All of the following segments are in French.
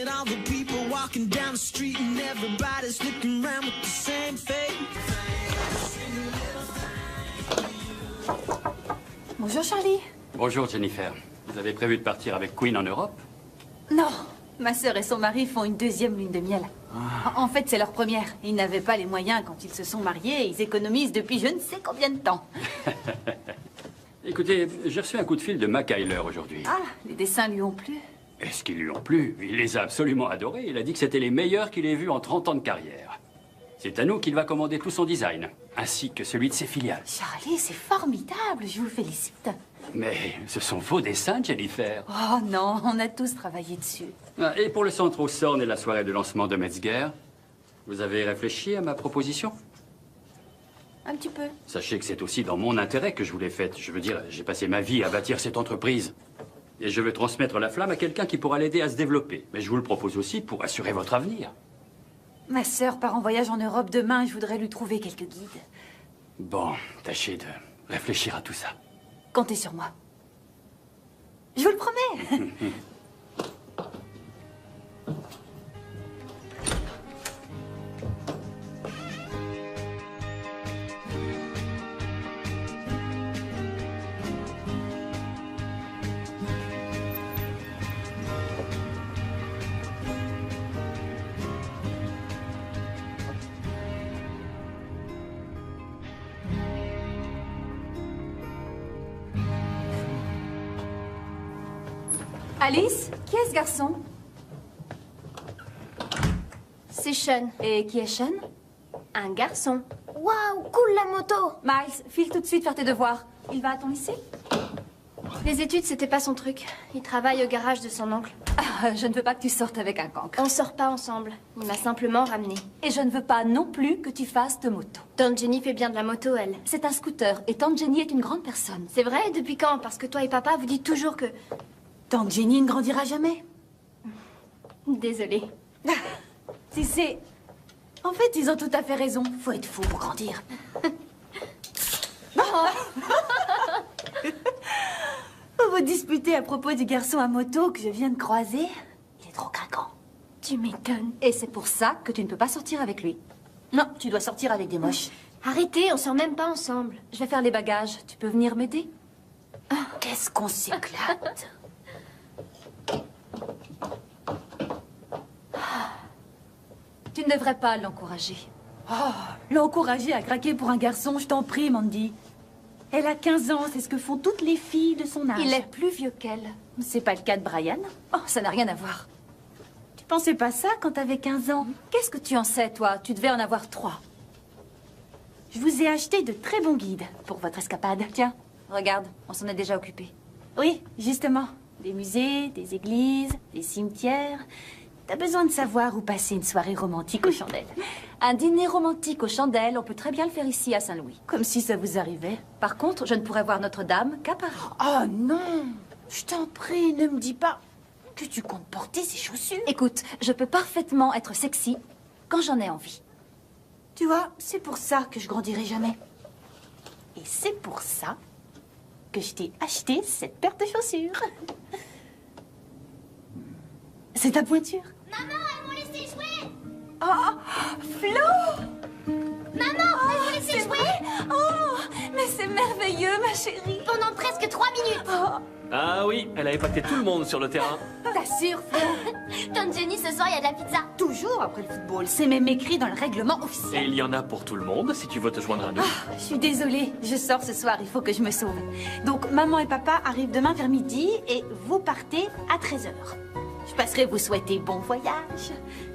at all the people walking down the street and everybody's looking around with the same face. Bonjour Charlie. Bonjour Jennifer. Vous avez prévu de partir avec Queen en Europe? Non, ma sœur et son mari font une deuxième lune de miel. En fait, c'est leur première. Ils n'avaient pas les moyens quand ils se sont mariés et ils économisent depuis je ne sais combien de temps. Écoutez, j'ai reçu un coup de fil de McKayler aujourd'hui. Ah, les dessins lui ont plu. Est-ce qu'ils lui ont plu? Il les a absolument adorés. Il a dit que c'était les meilleurs qu'il ait vus en 30 ans de carrière. C'est à nous qu'il va commander tout son design, ainsi que celui de ses filiales. Charlie, c'est formidable, je vous félicite. Mais ce sont vos dessins, Jennifer. Oh non, on a tous travaillé dessus. Ah, et pour le centre au Sorn et la soirée de lancement de Metzger, vous avez réfléchi à ma proposition? Un petit peu. Sachez que c'est aussi dans mon intérêt que je vous l'ai faite. Je veux dire, j'ai passé ma vie à bâtir cette entreprise. Et je veux transmettre la flamme à quelqu'un qui pourra l'aider à se développer. Mais je vous le propose aussi pour assurer votre avenir. Ma sœur part en voyage en Europe demain et je voudrais lui trouver quelques guides. Bon, tâchez de réfléchir à tout ça. Comptez sur moi. Je vous le promets. Alice, qui est ce garçon? C'est Sean. Et qui est Sean? Un garçon. Waouh, cool la moto. Miles, file tout de suite faire tes devoirs. Il va à ton lycée? Les études, c'était pas son truc. Il travaille au garage de son oncle. Ah, je ne veux pas que tu sortes avec un cancre. On sort pas ensemble. Il m'a simplement ramené. Et je ne veux pas non plus que tu fasses de moto. Tante Jenny fait bien de la moto, elle. C'est un scooter et Tante Jenny est une grande personne. C'est vrai? Depuis quand? Parce que toi et papa, vous dites toujours que... Tante Jenny ne grandira jamais. Désolée. Si c'est... En fait, ils ont tout à fait raison. Faut être fou pour grandir. Vous vous disputez à propos du garçon à moto que je viens de croiser. Il est trop craquant. Tu m'étonnes. Et c'est pour ça que tu ne peux pas sortir avec lui. Non, tu dois sortir avec des moches. Arrêtez, on sort même pas ensemble. Je vais faire les bagages. Tu peux venir m'aider? Qu'est-ce qu'on s'éclate. Tu ne devrais pas l'encourager. Oh, l'encourager à craquer pour un garçon, je t'en prie, Mandy. Elle a 15 ans, c'est ce que font toutes les filles de son âge. Il est plus vieux qu'elle. C'est pas le cas de Brian. Oh, ça n'a rien à voir. Tu pensais pas ça quand t'avais 15 ans? Qu'est-ce que tu en sais, toi? Tu devais en avoir 3. Je vous ai acheté de très bons guides pour votre escapade. Tiens, regarde, on s'en est déjà occupé. Oui, justement. Des musées, des églises, des cimetières... T'as besoin de savoir où passer une soirée romantique aux chandelles. Un dîner romantique aux chandelles, on peut très bien le faire ici à Saint-Louis. Comme si ça vous arrivait. Par contre, je ne pourrais voir Notre-Dame qu'à Paris. Oh non! Je t'en prie, ne me dis pas que tu comptes porter ces chaussures. Écoute, je peux parfaitement être sexy quand j'en ai envie. Tu vois, c'est pour ça que je grandirai jamais. Et c'est pour ça que je t'ai acheté cette paire de chaussures. C'est ta pointure. Maman, elles m'ont laissé jouer. Oh, Flo! Maman, elles m'ont laissé jouer. Oh, mais c'est merveilleux, ma chérie. Pendant presque 3 minutes. Oh, Ah oui, elle a impacté tout le monde sur le terrain. t'assures, Flo? Tante Jenny, ce soir, il y a de la pizza. Toujours après le football. C'est même écrit dans le règlement Et officiel. il y en a pour tout le monde, si tu veux te joindre à nous. Je suis désolée, je sors ce soir, il faut que je me sauve. Donc, maman et papa arrivent demain vers midi et vous partez à 13h. Je passerai vous souhaiter bon voyage.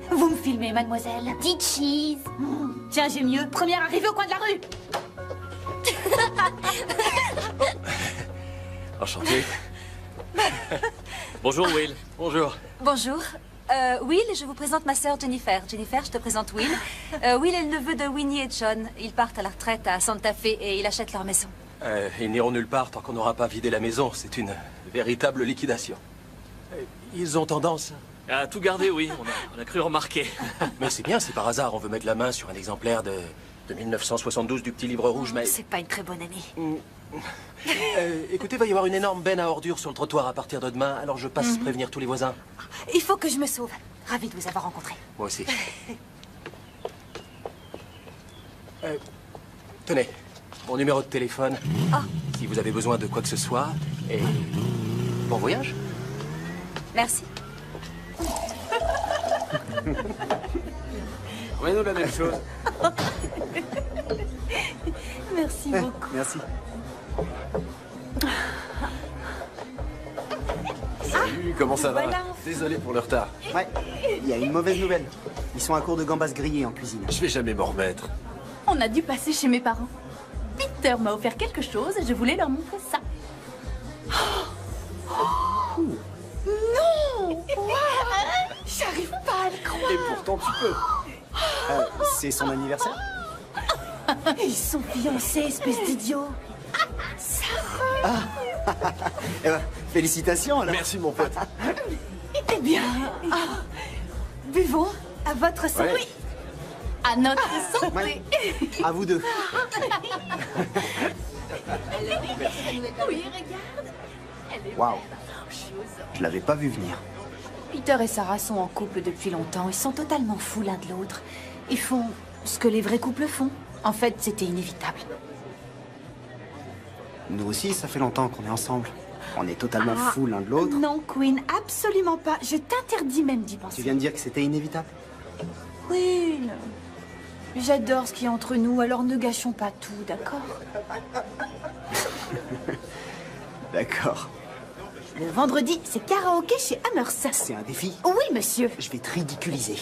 Vous me filmez, mademoiselle. Petite cheese. Tiens, j'ai mieux. Première arrivée au coin de la rue. Enchanté. Bonjour Will. Bonjour. Bonjour. Will, je vous présente ma sœur Jennifer. Jennifer, je te présente Will. Will est le neveu de Winnie et John. Ils partent à la retraite à Santa Fe et ils achètent leur maison. Ils n'iront nulle part tant qu'on n'aura pas vidé la maison. C'est une véritable liquidation. Ils ont tendance... À tout garder, oui, on a cru remarquer. Mais c'est bien si par hasard on veut mettre la main sur un exemplaire de 1972 du petit livre rouge, mais... C'est pas une très bonne année. Écoutez, va y avoir une énorme benne à ordures sur le trottoir à partir de demain, alors je passe prévenir tous les voisins. Il faut que je me sauve. Ravie de vous avoir rencontré. Moi aussi. Tenez, mon numéro de téléphone. Si vous avez besoin de quoi que ce soit. Et bon voyage. Merci. Nous la même chose. Merci beaucoup. Merci. Salut, comment ça va? Voilà. Désolé pour le retard. Ouais, il y a une mauvaise nouvelle. Ils sont à court de gambas grillées en cuisine. Je vais jamais m'en remettre. On a dû passer chez mes parents. Peter m'a offert quelque chose et je voulais leur montrer ça. Non! J'arrive pas à le croire. Et pourtant, tu peux. C'est son anniversaire? Ils sont fiancés, espèce d'idiot. Eh ben, félicitations alors. Merci, mon pote. Eh bien, buvons à votre santé. Ouais. À notre santé. Ouais. À vous deux. Oui, regarde. Waouh. Je l'avais pas vu venir. Peter et Sarah sont en couple depuis longtemps. Ils sont totalement fous l'un de l'autre. Ils font ce que les vrais couples font. En fait, c'était inévitable. Nous aussi, ça fait longtemps qu'on est ensemble. On est totalement fous l'un de l'autre. Non, Queen, absolument pas. Je t'interdis même d'y penser. Tu viens de dire que c'était inévitable? Queen, j'adore ce qu'il y a entre nous, alors ne gâchons pas tout, d'accord? D'accord. Le vendredi, c'est karaoké chez Hammers. C'est un défi. Oui, monsieur. Je vais te ridiculiser.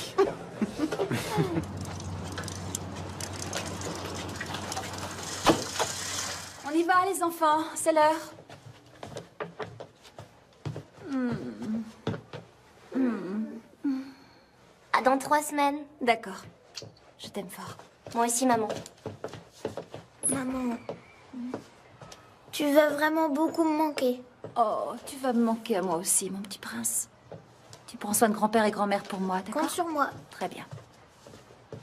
On y va, les enfants. C'est l'heure. À dans 3 semaines. D'accord. Je t'aime fort. Moi aussi, maman. Maman, tu vas vraiment beaucoup me manquer. Oh, tu vas me manquer à moi aussi, mon petit prince. Tu prends soin de grand-père et grand-mère pour moi, d'accord? Compte sur moi. Très bien.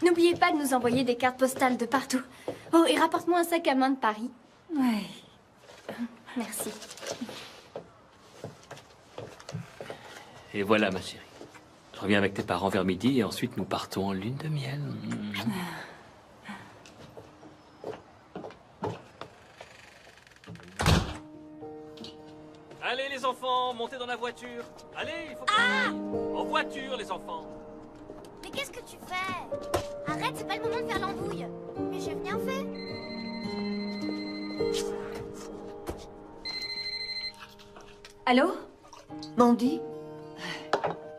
N'oubliez pas de nous envoyer des cartes postales de partout. Oh, et rapporte-moi un sac à main de Paris. Ouais. Merci. Et voilà, ma chérie. Je reviens avec tes parents vers midi et ensuite nous partons en lune de miel. Allez, les enfants, montez dans la voiture. Allez, il faut qu'on aille. En voiture, les enfants. Mais qu'est-ce que tu fais? Arrête, c'est pas le moment de faire l'embrouille. Mais j'ai rien fait. Allô? Mandy?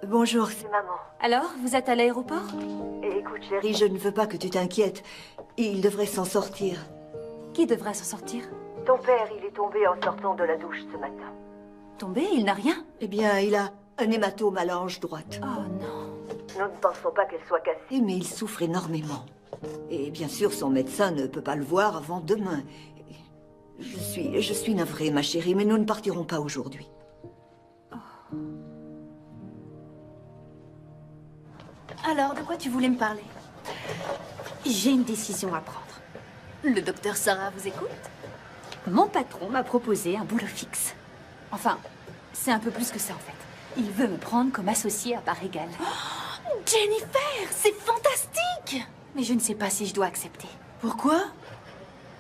Bonjour, c'est maman. Alors, vous êtes à l'aéroport? Écoute, chérie, je ne veux pas que tu t'inquiètes. Il devrait s'en sortir. Qui devrait s'en sortir? Ton père, il est tombé en sortant de la douche ce matin. Tombé? Il n'a rien? Eh bien, il a un hématome à la hanche droite. Oh non. Nous ne pensons pas qu'elle soit cassée, mais il souffre énormément. Et bien sûr, son médecin ne peut pas le voir avant demain. Je suis navrée, ma chérie, mais nous ne partirons pas aujourd'hui. Alors, de quoi tu voulais me parler? J'ai une décision à prendre. Le docteur Sarah vous écoute? Mon patron m'a proposé un boulot fixe. Enfin, c'est un peu plus que ça en fait. Il veut me prendre comme associé à part égale. Oh, Jennifer, c'est fantastique! Mais je ne sais pas si je dois accepter. Pourquoi?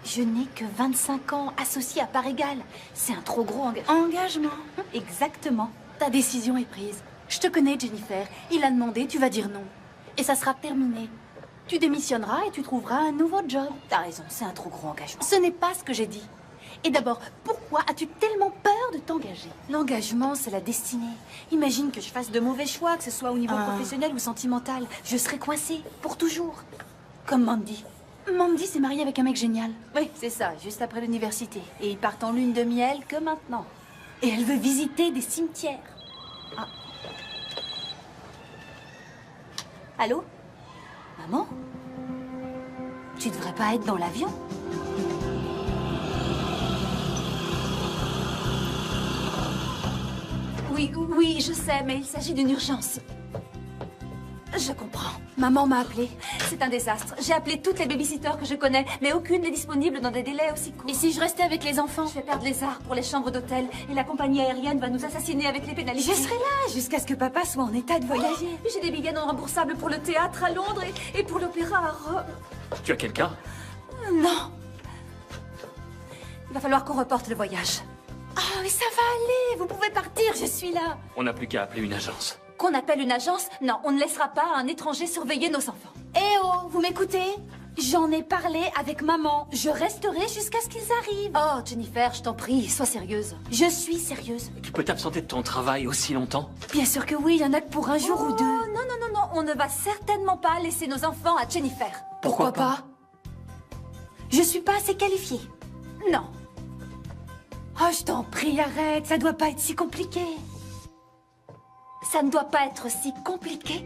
Je n'ai que 25 ans associé à part égale. C'est un trop gros engagement. Exactement. Ta décision est prise. Je te connais, Jennifer. Il a demandé, tu vas dire non. Et ça sera terminé. Tu démissionneras et tu trouveras un nouveau job. T'as raison, c'est un trop gros engagement. Ce n'est pas ce que j'ai dit. Et d'abord, pourquoi as-tu tellement peur de t'engager? L'engagement, c'est la destinée. Imagine que je fasse de mauvais choix, que ce soit au niveau professionnel ou sentimental. Je serai coincée, pour toujours. Comme Mandy. Mandy s'est mariée avec un mec génial. Oui, c'est ça, juste après l'université. Et ils partent en lune de miel que maintenant. Et elle veut visiter des cimetières. Ah. Allô? Maman? Tu devrais pas être dans l'avion? Oui, je sais, mais il s'agit d'une urgence. Je comprends. Maman m'a appelée. C'est un désastre. J'ai appelé toutes les babysitters que je connais, mais aucune n'est disponible dans des délais aussi courts. Et si je restais avec les enfants? Je vais perdre les arts pour les chambres d'hôtel et la compagnie aérienne va nous assassiner avec les pénalités. Je serai là jusqu'à ce que papa soit en état de voyager. J'ai des billets non remboursables pour le théâtre à Londres et pour l'opéra à Rome. Tu as quelqu'un? Non. Il va falloir qu'on reporte le voyage. Oh, mais ça va aller. Vous pouvez partir, je suis là. On n'a plus qu'à appeler une agence. Qu'on appelle une agence? Non, on ne laissera pas un étranger surveiller nos enfants. Eh oh, vous m'écoutez? J'en ai parlé avec maman. Je resterai jusqu'à ce qu'ils arrivent. Oh, Jennifer, je t'en prie, sois sérieuse. Je suis sérieuse. Tu peux t'absenter de ton travail aussi longtemps? Bien sûr que oui, il y en a que pour un jour ou deux. Non, non, non, non, on ne va certainement pas laisser nos enfants à Jennifer. Pourquoi pas? Je suis pas assez qualifiée. Non. Oh, je t'en prie, arrête. Ça doit pas être si compliqué. Ça ne doit pas être si compliqué.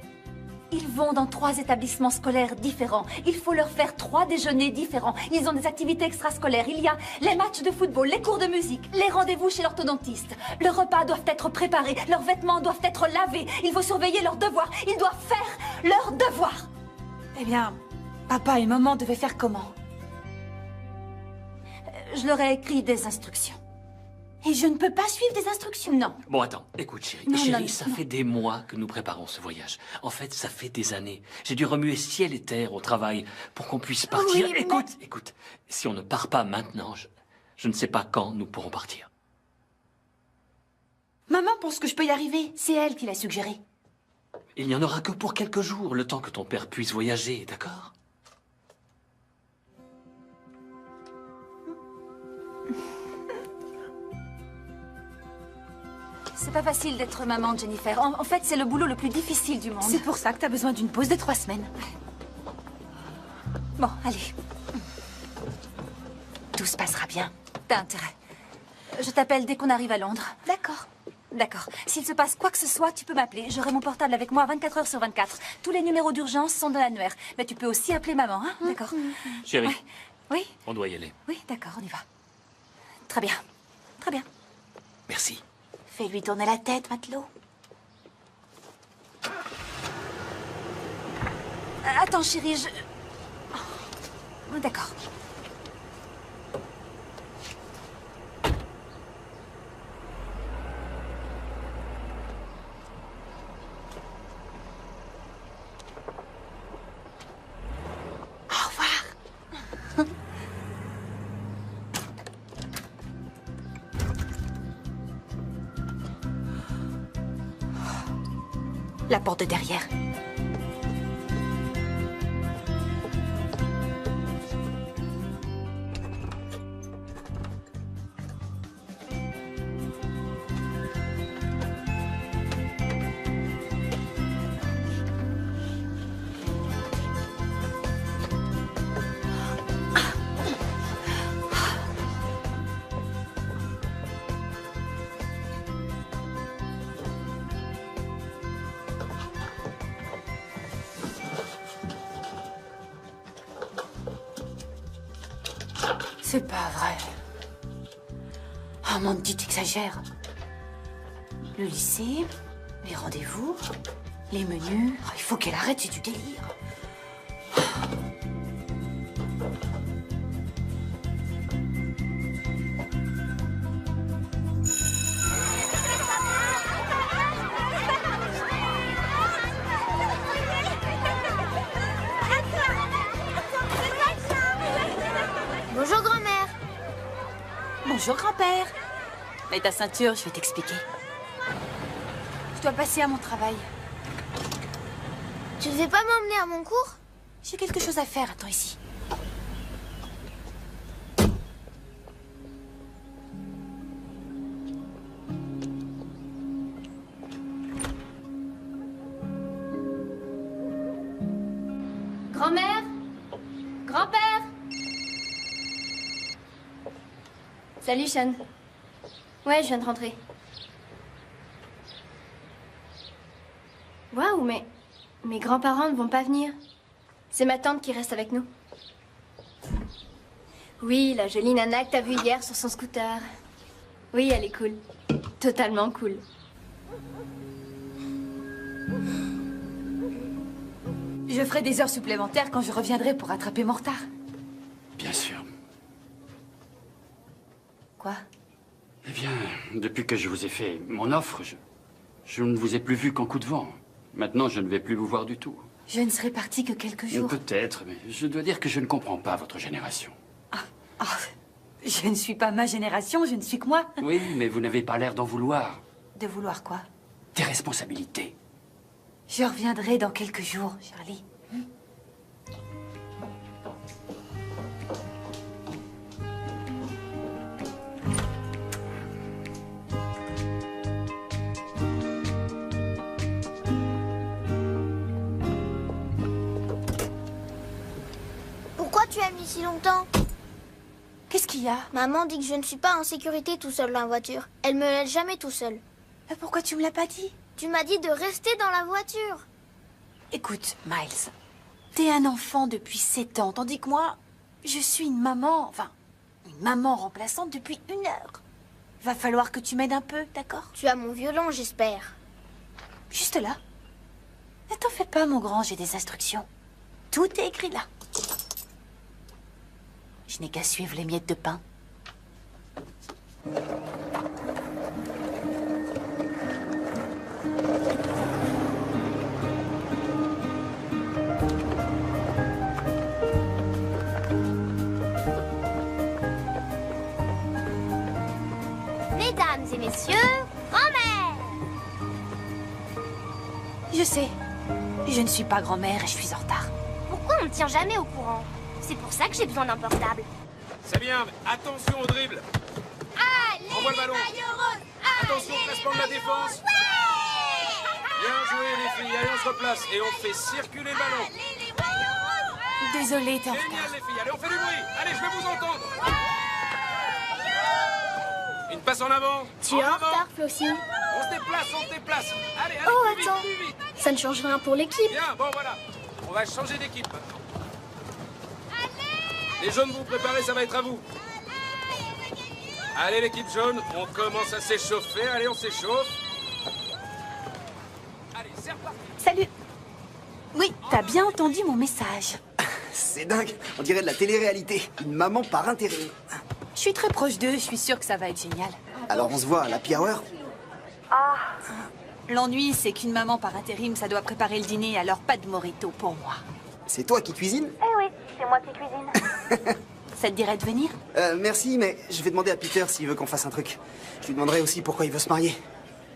Ils vont dans 3 établissements scolaires différents. Il faut leur faire 3 déjeuners différents. Ils ont des activités extrascolaires. Il y a les matchs de football, les cours de musique, les rendez-vous chez l'orthodontiste. Leurs repas doivent être préparés. Leurs vêtements doivent être lavés. Il faut surveiller leurs devoirs. Ils doivent faire leurs devoirs. Eh bien, papa et maman devaient faire comment? Je leur ai écrit des instructions. Et je ne peux pas suivre des instructions? Non. Bon, attends, écoute, chérie. Non, Chérie, non, ça non. fait des mois que nous préparons ce voyage. En fait, ça fait des années. J'ai dû remuer ciel et terre au travail pour qu'on puisse partir. Oui, écoute, écoute, si on ne part pas maintenant, je ne sais pas quand nous pourrons partir. Maman pense que je peux y arriver. C'est elle qui l'a suggéré. Il n'y en aura que pour quelques jours, le temps que ton père puisse voyager, d'accord? C'est pas facile d'être maman, Jennifer. En fait, c'est le boulot le plus difficile du monde. C'est pour ça que t'as besoin d'une pause de 3 semaines. Bon, allez. Tout se passera bien. T'as intérêt. Je t'appelle dès qu'on arrive à Londres. D'accord. D'accord. S'il se passe quoi que ce soit, tu peux m'appeler. J'aurai mon portable avec moi 24 heures sur 24. Tous les numéros d'urgence sont dans l'annuaire. Mais tu peux aussi appeler maman, hein? D'accord. Chérie, Ouais. Oui? on doit y aller. Oui, d'accord, on y va. Très bien. Très bien. Merci. Fais-lui tourner la tête, matelot. Attends, chérie, je... Oh, d'accord. Au revoir. La porte de derrière. C'est pas vrai. Oh mon Dieu, t'exagères. Le lycée, les rendez-vous, les menus. Oh, il faut qu'elle arrête, c'est du délire. Bonjour, grand-mère. Bonjour, grand-père. Mets ta ceinture, je vais t'expliquer. Je dois passer à mon travail. Tu ne veux pas m'emmener à mon cours? J'ai quelque chose à faire, attends ici. Grand-mère? Grand-père? Salut, Sean. Ouais, je viens de rentrer. Waouh, mais mes grands-parents ne vont pas venir. C'est ma tante qui reste avec nous. Oui, la jolie nana que t'as vue hier sur son scooter. Oui, elle est cool. Totalement cool. Je ferai des heures supplémentaires quand je reviendrai pour rattraper mon retard. Bien sûr. Quoi? Eh bien, depuis que je vous ai fait mon offre, je ne vous ai plus vu qu'en coup de vent. Maintenant, je ne vais plus vous voir du tout. Je ne serai partie que quelques jours. Peut-être, mais je dois dire que je ne comprends pas votre génération. Je ne suis pas ma génération, je ne suis que moi. Oui, mais vous n'avez pas l'air d'en vouloir. De vouloir quoi? Des responsabilités. Je reviendrai dans quelques jours, Charlie. Pourquoi tu as mis si longtemps? Qu'est-ce qu'il y a? Maman dit que je ne suis pas en sécurité tout seul dans la voiture. Elle me laisse jamais tout seul. Pourquoi tu me l'as pas dit? Tu m'as dit de rester dans la voiture. Écoute, Miles, t'es un enfant depuis 7 ans, tandis que moi, je suis une maman, une maman remplaçante depuis 1 heure. Va falloir que tu m'aides un peu, d'accord? Tu as mon violon, j'espère. Juste là. Ne t'en fais pas, mon grand, j'ai des instructions. Tout est écrit là. Je n'ai qu'à suivre les miettes de pain. Mesdames et messieurs, grand-mère! Je sais. Je ne suis pas grand-mère et je suis en retard. Pourquoi on ne tient jamais au courant? C'est pour ça que j'ai besoin d'un portable. C'est bien, mais attention au dribble. Allez, Envoie le ballon. Attention au placement de la défense. Bien joué les filles, allez on se replace et on fait circuler le ballon. Désolée, t'es en retard. Génial les filles, allez on fait du bruit. Allez, je vais vous entendre. Une passe en avant. Tu es en retard, Flossie. On se déplace. Allez, Oh, plus vite, attends. plus vite. Ça ne change rien pour l'équipe. Bien, bon voilà. On va changer d'équipe maintenant. Les jaunes, vous préparez, ça va être à vous. Allez l'équipe jaune, on commence à s'échauffer. Allez, on s'échauffe. Allez, c'est reparti. Salut. Oui, t'as bien entendu mon message. C'est dingue, on dirait de la télé-réalité. Une maman par intérim. Je suis très proche d'eux, je suis sûre que ça va être génial. Alors on se voit à l'happy hour? L'ennui, c'est qu'une maman par intérim, ça doit préparer le dîner, alors pas de mojito pour moi. C'est toi qui cuisines? Eh oui, c'est moi qui cuisine. Ça te dirait de venir? Merci, mais je vais demander à Peter s'il veut qu'on fasse un truc. Je lui demanderai aussi pourquoi il veut se marier.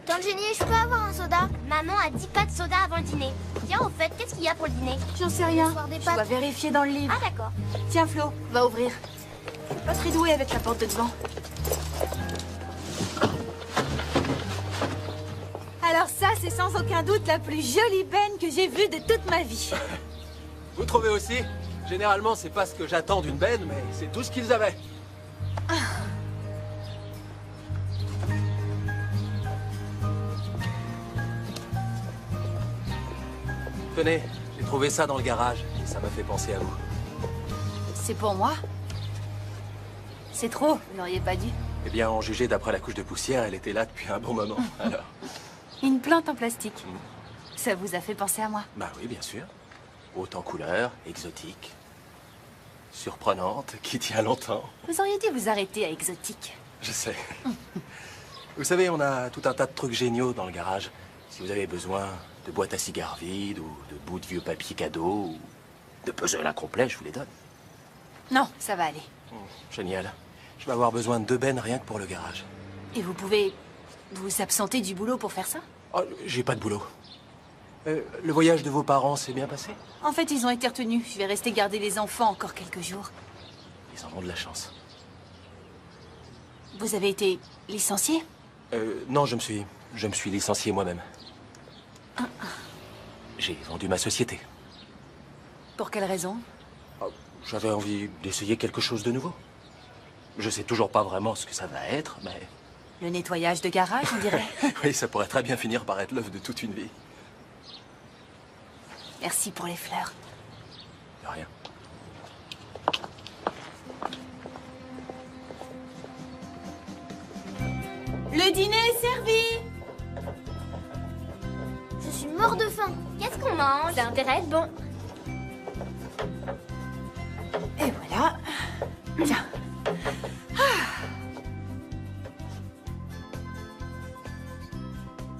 Tante Jenny, je peux avoir un soda? Maman a dit pas de soda avant le dîner. Tiens, au fait, qu'est-ce qu'il y a pour le dîner? J'en sais rien. Ce soir des Je pâtes. dois vérifier dans le livre. Ah d'accord. Tiens, Flo, va ouvrir. Pas très doué avec la porte de devant. Alors ça, c'est sans aucun doute la plus jolie benne que j'ai vue de toute ma vie. Vous trouvez aussi? Généralement, c'est pas ce que j'attends d'une benne, mais c'est tout ce qu'ils avaient. Tenez, j'ai trouvé ça dans le garage et ça m'a fait penser à vous. C'est pour moi? C'est trop, vous n'auriez pas dû. Eh bien, en juger d'après la couche de poussière, elle était là depuis un bon moment. Alors, Une plante en plastique. Ça vous a fait penser à moi? bah oui, bien sûr. Haute en couleur, exotique, surprenante, qui tient longtemps. Vous auriez dû vous arrêter à exotique. Je sais. Vous savez, on a tout un tas de trucs géniaux dans le garage. Si vous avez besoin de boîtes à cigares vides, ou de bouts de vieux papier cadeau, ou de puzzles incomplets, je vous les donne. Non, ça va aller. Génial. Je vais avoir besoin de 2 bennes rien que pour le garage. Et vous pouvez vous absenter du boulot pour faire ça? Oh, j'ai pas de boulot. Le voyage de vos parents s'est bien passé? En fait, ils ont été retenus. Je vais rester garder les enfants encore quelques jours. Ils en ont de la chance. Vous avez été licencié? Non, je me suis licencié moi-même. J'ai vendu ma société. Pour quelle raison? Oh, j'avais envie d'essayer quelque chose de nouveau. Je sais toujours pas vraiment ce que ça va être, mais... Le nettoyage de garage, on dirait. Oui, ça pourrait très bien finir par être l'œuvre de toute une vie. Merci pour les fleurs. De rien. Le dîner est servi! Je suis mort de faim. Qu'est-ce qu'on mange? Ça a intérêt à être bon.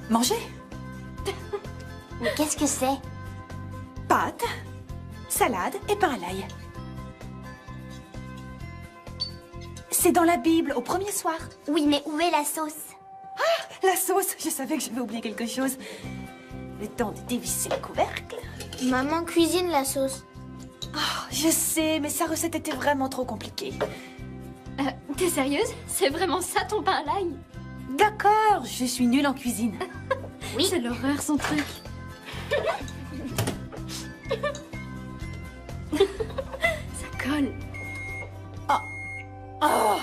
Manger? Mais qu'est-ce que c'est? Pâtes, salade et pain à l'ail. C'est dans la Bible, au premier soir. Oui, mais où est la sauce? Ah, la sauce! Je savais que j'avais oublié quelque chose. Le temps de dévisser le couvercle. Maman cuisine la sauce. Oh, je sais, mais sa recette était vraiment trop compliquée. T'es sérieuse? C'est vraiment ça ton pain à l'ail? D'accord, je suis nulle en cuisine. Oui. C'est l'horreur, son truc. Ça colle. Oh. Oh.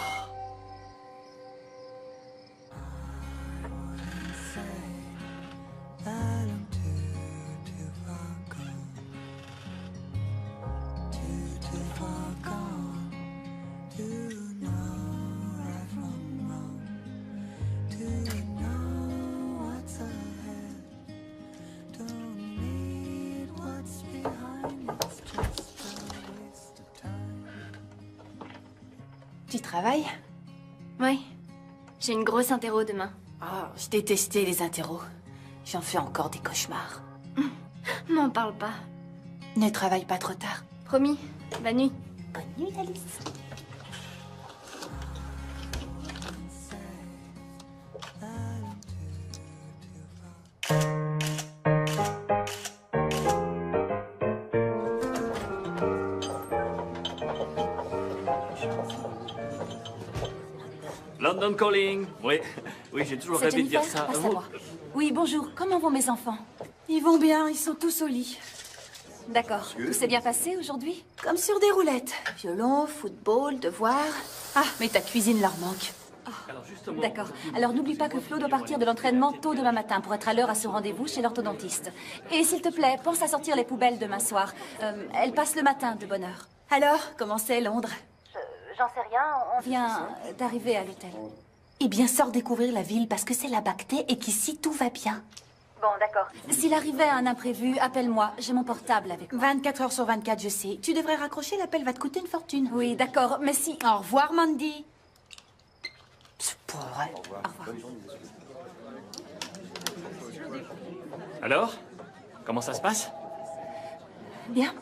Tu travailles? Oui. J'ai une grosse interro demain. Oh, je détestais les interros. J'en fais encore des cauchemars. M'en parle pas. Ne travaille pas trop tard. Promis. Bonne nuit. Bonne nuit, Alice. London Calling. Oui, oui, j'ai toujours rêvé de dire ça. Passe à moi. Oui, bonjour. Comment vont mes enfants? Ils vont bien, ils sont tous au lit. D'accord. Tout s'est bien passé aujourd'hui? Comme sur des roulettes. Violon, football, devoirs. Ah, mais ta cuisine leur manque. D'accord. Alors n'oublie pas que Flo doit partir de l'entraînement tôt demain matin pour être à l'heure à son rendez-vous chez l'orthodontiste. Et s'il te plaît, pense à sortir les poubelles demain soir. Elle passe le matin de bonne heure. Alors, comment c'est Londres? J'en sais rien, on vient d'arriver à l'hôtel. Eh bien, sors découvrir la ville parce que c'est là-bas que t'es et qu'ici tout va bien. Bon, d'accord. S'il arrivait un imprévu, appelle-moi. J'ai mon portable avec moi. 24 heures sur 24, je sais. Tu devrais raccrocher, l'appel va te coûter une fortune. Oui, d'accord, mais si... Au revoir, Mandy. C'est pas vrai. Au revoir. Alors? Comment ça se passe? Bien.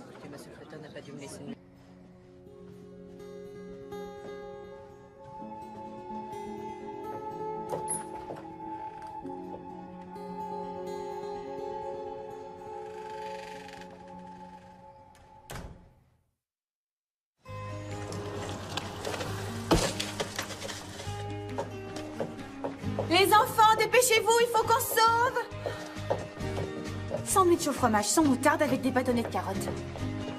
Les enfants, dépêchez-vous, il faut qu'on sauve! Sandwich au fromage sans moutarde avec des bâtonnets de carottes.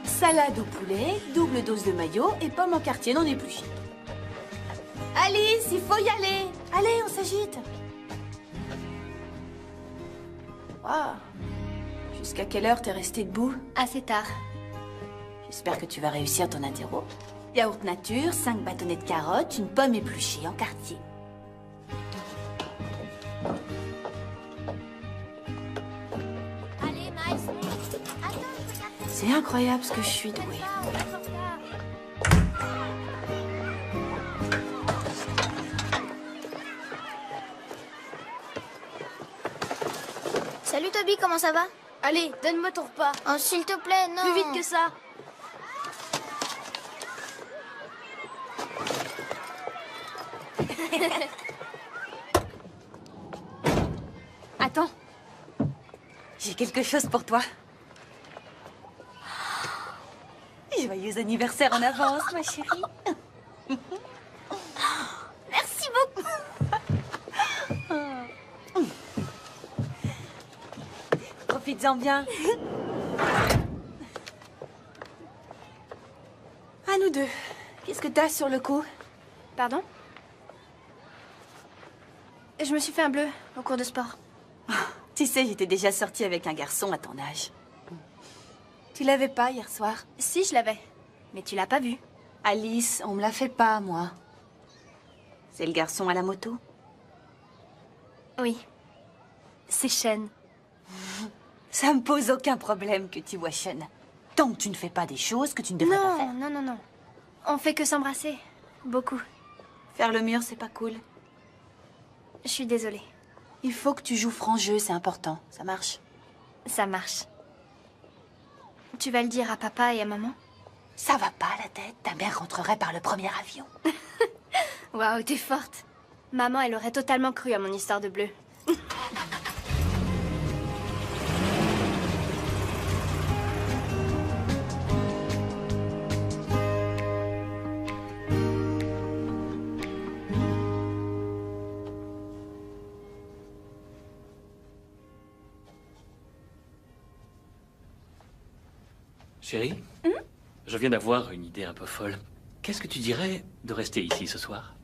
Salade au poulet, double dose de mayo et pommes en quartier non épluchées. Alice, il faut y aller! Allez, on s'agite! Wow. Jusqu'à quelle heure t'es restée debout? Assez tard. J'espère que tu vas réussir ton interro. Yaourt nature, 5 bâtonnets de carottes, une pomme épluchée en quartier. Allez, Miles. Attends, regarde. C'est incroyable ce que je suis douée. Salut Toby, comment ça va? Allez, donne-moi ton repas. Oh, s'il te plaît, non. Plus vite que ça. Attends. J'ai quelque chose pour toi. Joyeux anniversaire en avance, ma chérie. Merci beaucoup. Profites-en bien. À nous deux. Qu'est-ce que t'as sur le cou? Pardon? Je me suis fait un bleu au cours de sport. Tu sais, j'étais déjà sortie avec un garçon à ton âge. Tu l'avais pas hier soir? Si, je l'avais. Mais tu l'as pas vu. Alice, on me la fait pas, moi. C'est le garçon à la moto? Oui. C'est Shen. Ça me pose aucun problème que tu vois Shen. Tant que tu ne fais pas des choses que tu ne devrais pas faire. Non, non, non. On fait que s'embrasser. Beaucoup. Faire le mur, c'est pas cool. Je suis désolée. Il faut que tu joues franc jeu, c'est important. Ça marche? Ça marche. Tu vas le dire à papa et à maman? Ça va pas la tête. Ta mère rentrerait par le premier avion. Waouh, t'es forte. Maman, elle aurait totalement cru à mon histoire de bleu. Chérie, je viens d'avoir une idée un peu folle. Qu'est-ce que tu dirais de rester ici ce soir?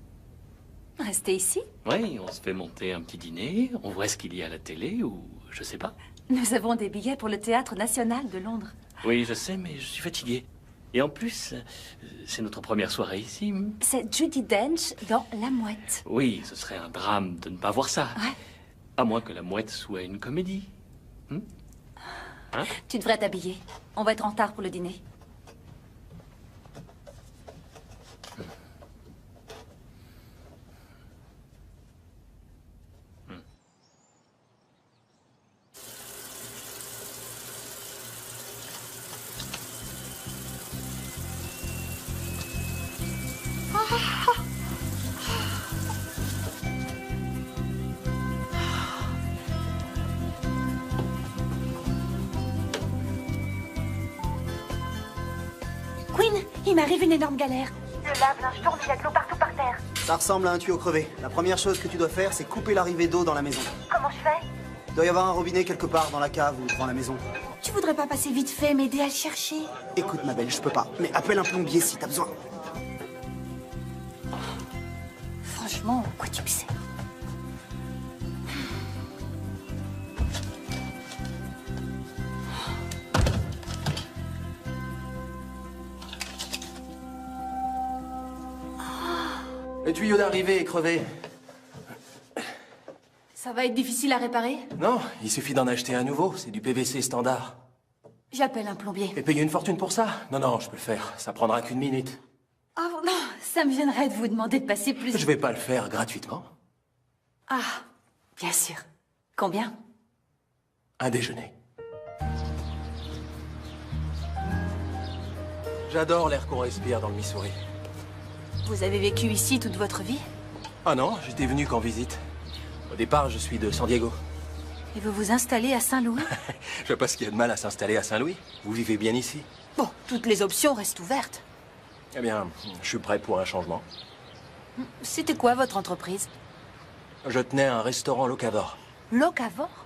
Restez ici. Oui, on se fait monter un petit dîner, on voit ce qu'il y a à la télé ou je sais pas. Nous avons des billets pour le Théâtre National de Londres. Oui, je sais, mais je suis fatigué. Et en plus, c'est notre première soirée ici. C'est Judi Dench dans La Mouette. Oui, ce serait un drame de ne pas voir ça. Ouais. À moins que La Mouette soit une comédie. Hein? Tu devrais t'habiller. On va être en retard pour le dîner. Queen, il m'arrive une énorme galère. Le lave-linge tourne, il y a de l'eau partout par terre. Ça ressemble à un tuyau crevé. La première chose que tu dois faire, c'est couper l'arrivée d'eau dans la maison. Comment je fais? Il doit y avoir un robinet quelque part dans la cave ou devant la maison. Tu voudrais pas passer vite fait, m'aider à le chercher? Écoute, ma belle, je peux pas. Mais appelle un plombier si t'as besoin. Franchement, quoi tu sais? Le tuyau d'arrivée est crevé. Ça va être difficile à réparer? Non, il suffit d'en acheter un nouveau. C'est du PVC standard. J'appelle un plombier. Et payer une fortune pour ça? Non, non, je peux le faire. Ça prendra qu'une minute. Oh non, ça me gênerait de vous demander de passer plus... Je vais pas le faire gratuitement. Ah, bien sûr. Combien? Un déjeuner. J'adore l'air qu'on respire dans le Missouri. Vous avez vécu ici toute votre vie? Ah non, j'étais venu qu'en visite. Au départ, je suis de San Diego. Et vous vous installez à Saint-Louis? Je vois pas ce qu'il y a de mal à s'installer à Saint-Louis. Vous vivez bien ici. Bon, toutes les options restent ouvertes. Eh bien, je suis prêt pour un changement. C'était quoi votre entreprise? Je tenais un restaurant locavore. Locavore?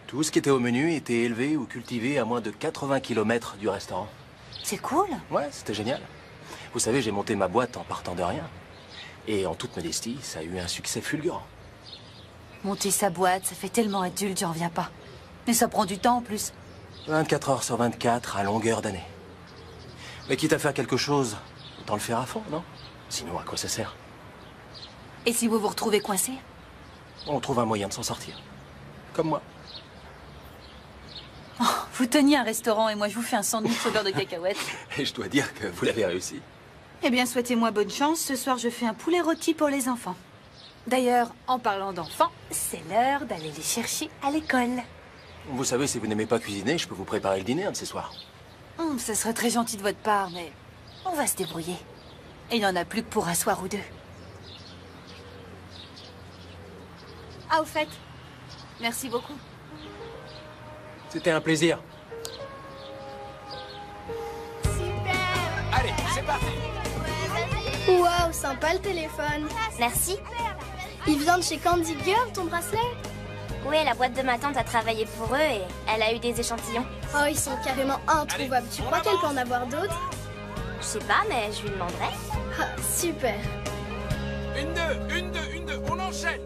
Tout ce qui était au menu était élevé ou cultivé à moins de 80 km du restaurant. C'est cool. Ouais, c'était génial. Vous savez, j'ai monté ma boîte en partant de rien. Et en toute modestie, ça a eu un succès fulgurant. Monter sa boîte, ça fait tellement adulte, j'en reviens pas. Mais ça prend du temps en plus. 24 heures sur 24, à longueur d'année. Mais quitte à faire quelque chose, autant le faire à fond, non? Sinon, à quoi ça sert? Et si vous vous retrouvez coincé? On trouve un moyen de s'en sortir. Comme moi. Oh, vous teniez un restaurant et moi je vous fais un sandwich au beurre de cacahuète. Et je dois dire que vous l'avez réussi. Eh bien, souhaitez-moi bonne chance. Ce soir, je fais un poulet rôti pour les enfants. D'ailleurs, en parlant d'enfants, c'est l'heure d'aller les chercher à l'école. Vous savez, si vous n'aimez pas cuisiner, je peux vous préparer le dîner un de ces soirs. Ça serait très gentil de votre part, mais on va se débrouiller. Et il n'y en a plus que pour un soir ou deux. Ah, au fait, Merci beaucoup. C'était un plaisir. Allez, c'est parti. waouh, sympa le téléphone. Merci. Il vient de chez Candy Girl, ton bracelet? Oui, la boîte de ma tante a travaillé pour eux et elle a eu des échantillons. Oh, ils sont carrément introuvables. Tu crois qu'elle peut en avoir d'autres? Je sais pas, mais je lui demanderai. Ah, super. Une, deux, on enchaîne.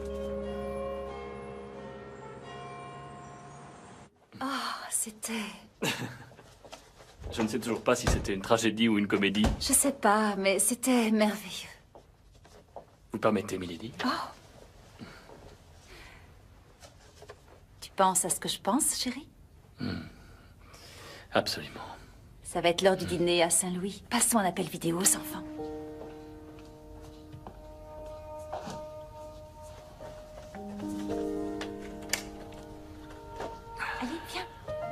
C'était... Je ne sais toujours pas si c'était une tragédie ou une comédie. Je sais pas, mais c'était merveilleux. Vous permettez, Milady? Tu penses à ce que je pense, chérie? Absolument. Ça va être l'heure du dîner à Saint-Louis. Passons un appel vidéo sans fin.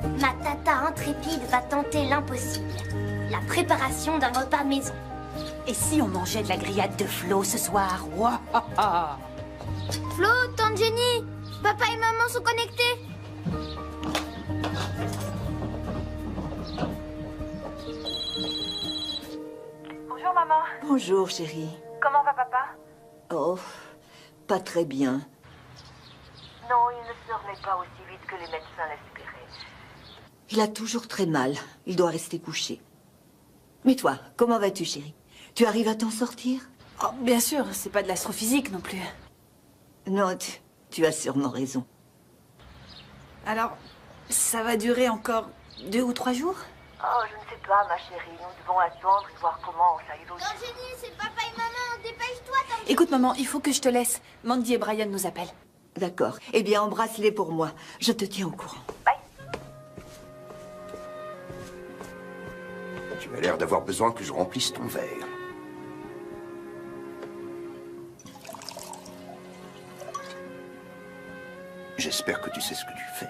Ma tata intrépide va tenter l'impossible. La préparation d'un repas maison. Et si on mangeait de la grillade de Flo ce soir? Ouah. Flo, tante Jenny, papa et maman sont connectés. Bonjour, maman. Bonjour, chérie. Comment va papa? Oh, pas très bien. Non, il ne se remet pas aussi vite que les médecins l'espéraient. Il a toujours très mal. Il doit rester couché. Mais toi, comment vas-tu, chérie? Tu arrives à t'en sortir? Oh, bien sûr, c'est pas de l'astrophysique non plus. Non, tu as sûrement raison. Alors, ça va durer encore 2 ou 3 jours? Oh, je ne sais pas, ma chérie. Nous devons attendre et voir comment ça évolue. Tante Jenny, c'est papa et maman. Dépêche-toi, tante. Écoute, maman, il faut que je te laisse. Mandy et Brian nous appellent. D'accord. Eh bien, embrasse-les pour moi. Je te tiens au courant. Tu as l'air d'avoir besoin que je remplisse ton verre. J'espère que tu sais ce que tu fais.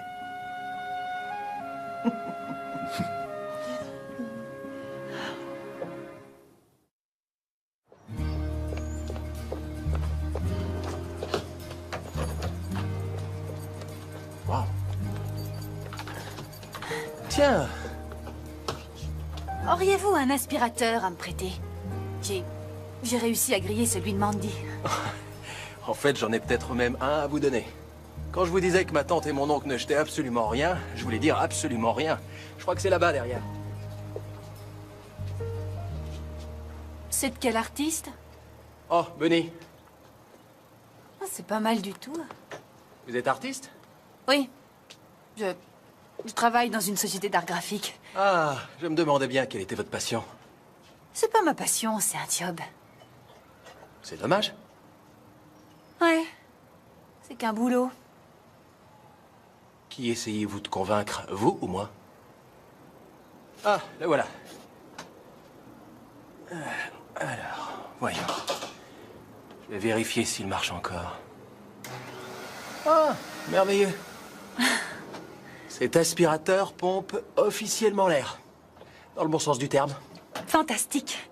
Wow. Tiens, Auriez-vous un aspirateur à me prêter? J'ai réussi à griller celui de Mandy. en fait, j'en ai peut-être même un à vous donner. Quand je vous disais que ma tante et mon oncle ne jetaient absolument rien, je voulais dire absolument rien. Je crois que c'est là-bas, derrière. C'est de quel artiste? Oh, Bunny, Oh, c'est pas mal du tout. vous êtes artiste? Oui. Je travaille dans une société d'art graphique. Ah, je me demandais bien quelle était votre passion. C'est pas ma passion, c'est un job. C'est dommage. Ouais. C'est qu'un boulot. Qui essayez-vous de convaincre, vous ou moi? Ah, le voilà. Alors, voyons. Je vais vérifier s'il marche encore. Ah, merveilleux. Cet aspirateur pompe officiellement l'air. Dans le bon sens du terme. Fantastique.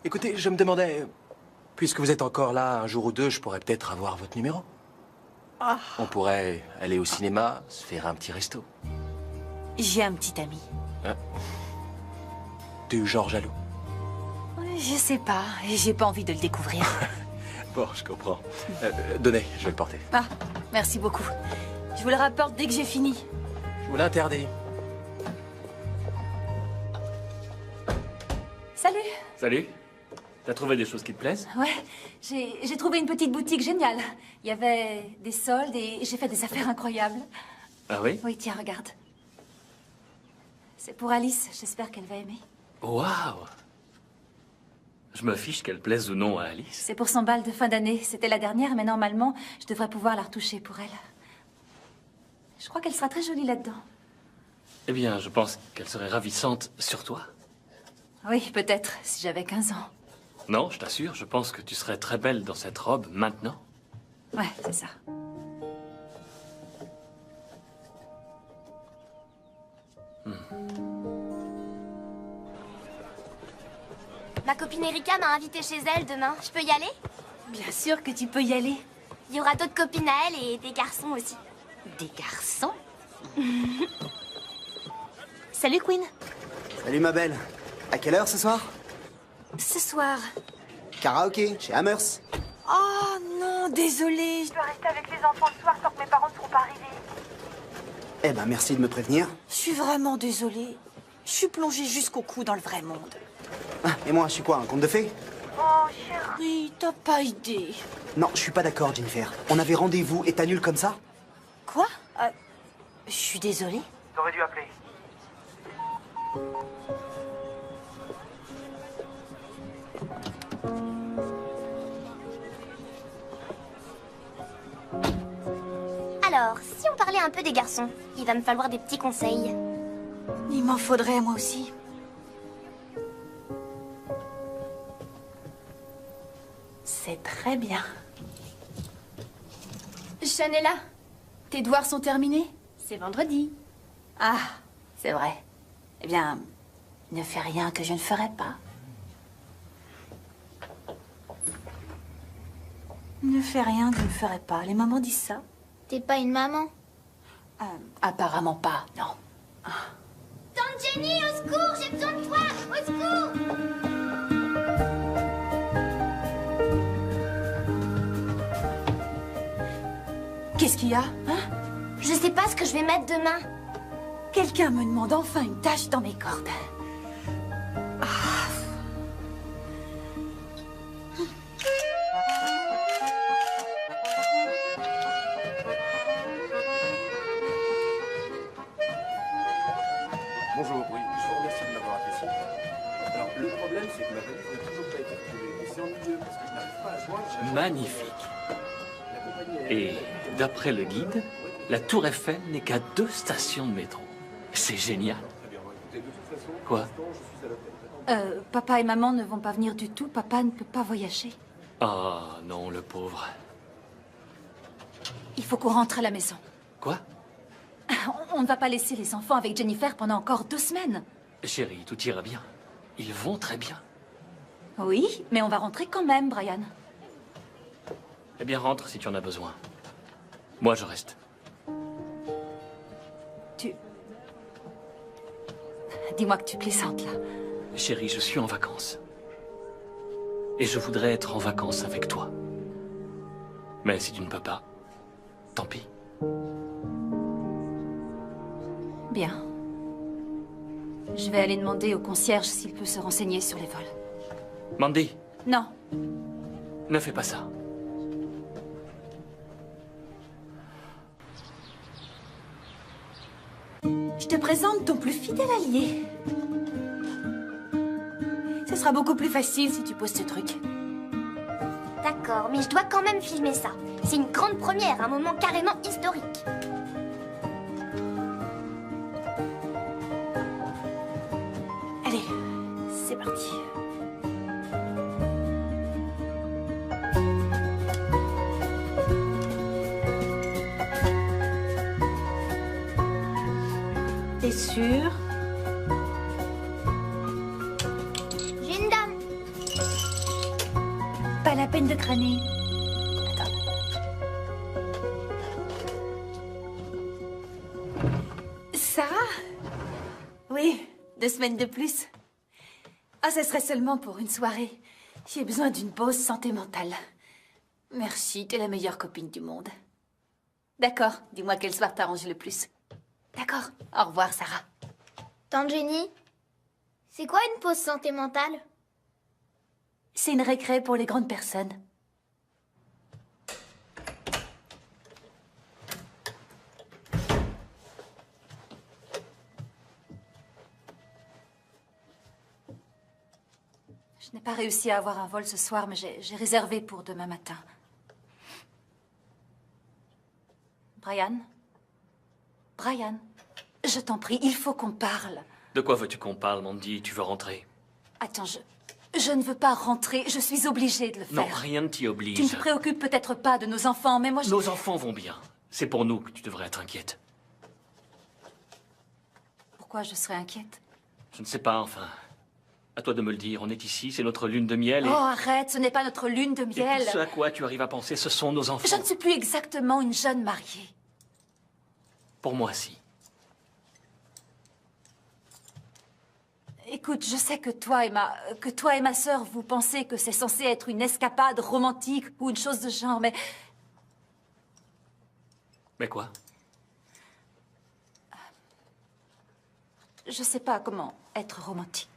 Écoutez, je me demandais, puisque vous êtes encore là un jour ou deux, je pourrais peut-être avoir votre numéro. Ah. On pourrait aller au cinéma, se faire un petit resto. J'ai un petit ami. Hein? Du genre jaloux. Je sais pas, et j'ai pas envie de le découvrir. Bon, je comprends. Donnez, je vais le porter. Ah, merci beaucoup. Je vous le rapporte dès que j'ai fini. Je vous l'interdis. Salut. Salut. T'as trouvé des choses qui te plaisent? Ouais, j'ai trouvé une petite boutique géniale. Il y avait des soldes et j'ai fait des affaires incroyables. Ah oui? Oui, tiens, regarde. C'est pour Alice, j'espère qu'elle va aimer. Waouh! Je me fiche qu'elle plaise ou non à Alice. C'est pour son bal de fin d'année. C'était la dernière, mais normalement, je devrais pouvoir la retoucher pour elle. Je crois qu'elle sera très jolie là-dedans. Eh bien, je pense qu'elle serait ravissante sur toi. Oui, peut-être, si j'avais 15 ans. Non, je t'assure, je pense que tu serais très belle dans cette robe maintenant. Ouais, c'est ça. Ma copine Erika m'a invitée chez elle demain. Je peux y aller? Bien sûr que tu peux y aller. Il y aura d'autres copines à elle et des garçons aussi. Des garçons? Salut, Queen. Salut ma belle. À quelle heure ce soir? Ce soir. Karaoké, chez Hammers. Oh non, désolée. Je dois rester avec les enfants le soir tant que mes parents ne seront pas arrivés. Eh ben merci de me prévenir. Je suis vraiment désolée. Je suis plongée jusqu'au cou dans le vrai monde. Ah, et moi, je suis quoi, un conte de fées? Oh, chérie. Oui, t'as pas idée. Non, je suis pas d'accord, Jennifer. On avait rendez-vous et t'annules comme ça? Quoi? Je suis désolée. T'aurais dû appeler. Alors, si on parlait un peu des garçons, il va me falloir des petits conseils. Il m'en faudrait moi aussi. C'est très bien. Chanella, Tes devoirs sont terminés? c'est vendredi. Ah, C'est vrai. Eh bien, ne fais rien que je ne ferai pas. Ne fais rien que je ne ferai pas. Les mamans disent ça. T'es pas une maman? Apparemment pas, non. Tante Jenny, au secours, j'ai besoin de toi! Au secours! Qu'est-ce qu'il y a, hein? Je sais pas ce que je vais mettre demain. Quelqu'un me demande enfin une tâche dans mes cordes. Bonjour, oui, je vous remercie de m'avoir apprécié. Alors, le problème, c'est que ma valise n'a toujours pas été retrouvée. Et c'est ennuyeux parce que je n'arrive pas à joindre... Magnifique. Et d'après le guide, la Tour Eiffel n'est qu'à 2 stations de métro. C'est génial. Quoi? Papa et maman ne vont pas venir du tout. Papa ne peut pas voyager. Oh non, le pauvre. Il faut qu'on rentre à la maison. Quoi? On ne va pas laisser les enfants avec Jennifer pendant encore 2 semaines. Chérie, tout ira bien. Ils vont très bien. Oui, mais on va rentrer quand même, Brian. Eh bien, rentre si tu en as besoin. Moi, je reste. Dis-moi que tu plaisantes, là. Chérie, je suis en vacances. Et je voudrais être en vacances avec toi. Mais si tu ne peux pas, tant pis. Bien. Je vais aller demander au concierge s'il peut se renseigner sur les vols. Mandy, Non. ne fais pas ça. Je te présente ton plus fidèle allié. Ce sera beaucoup plus facile si tu poses ce truc. D'accord, mais je dois quand même filmer ça. C'est une grande première, un moment carrément historique. Allez, c'est parti. T'es sûr? J'ai une dame. Pas la peine de crâner. Attends. Sarah? Oui, 2 semaines de plus. Ah, ce serait seulement pour une soirée. J'ai besoin d'une pause santé mentale. Merci, t'es la meilleure copine du monde. D'accord, dis-moi quel soir t'arrange le plus. D'accord, au revoir, Sarah. Tante Jenny, c'est quoi une pause santé mentale? C'est une récré pour les grandes personnes. Je n'ai pas réussi à avoir un vol ce soir, mais j'ai réservé pour demain matin. Brian? Brian, je t'en prie, il faut qu'on parle. De quoi veux-tu qu'on parle, Mandy? Tu veux rentrer? Attends, je ne veux pas rentrer. Je suis obligée de le faire. Non, rien ne t'y oblige. Tu ne te préoccupes peut-être pas de nos enfants, mais moi je... Nos enfants vont bien. C'est pour nous que tu devrais être inquiète. Pourquoi je serais inquiète? Je ne sais pas, enfin... À toi de me le dire. On est ici, c'est notre lune de miel et... Oh, arrête, ce n'est pas notre lune de Et miel. tout ce à quoi tu arrives à penser, ce sont nos enfants. Je ne suis plus exactement une jeune mariée. Pour moi, si. Écoute, je sais que toi et ma sœur, vous pensez que c'est censé être une escapade romantique ou une chose de genre, mais... Mais quoi? Je sais pas comment être romantique.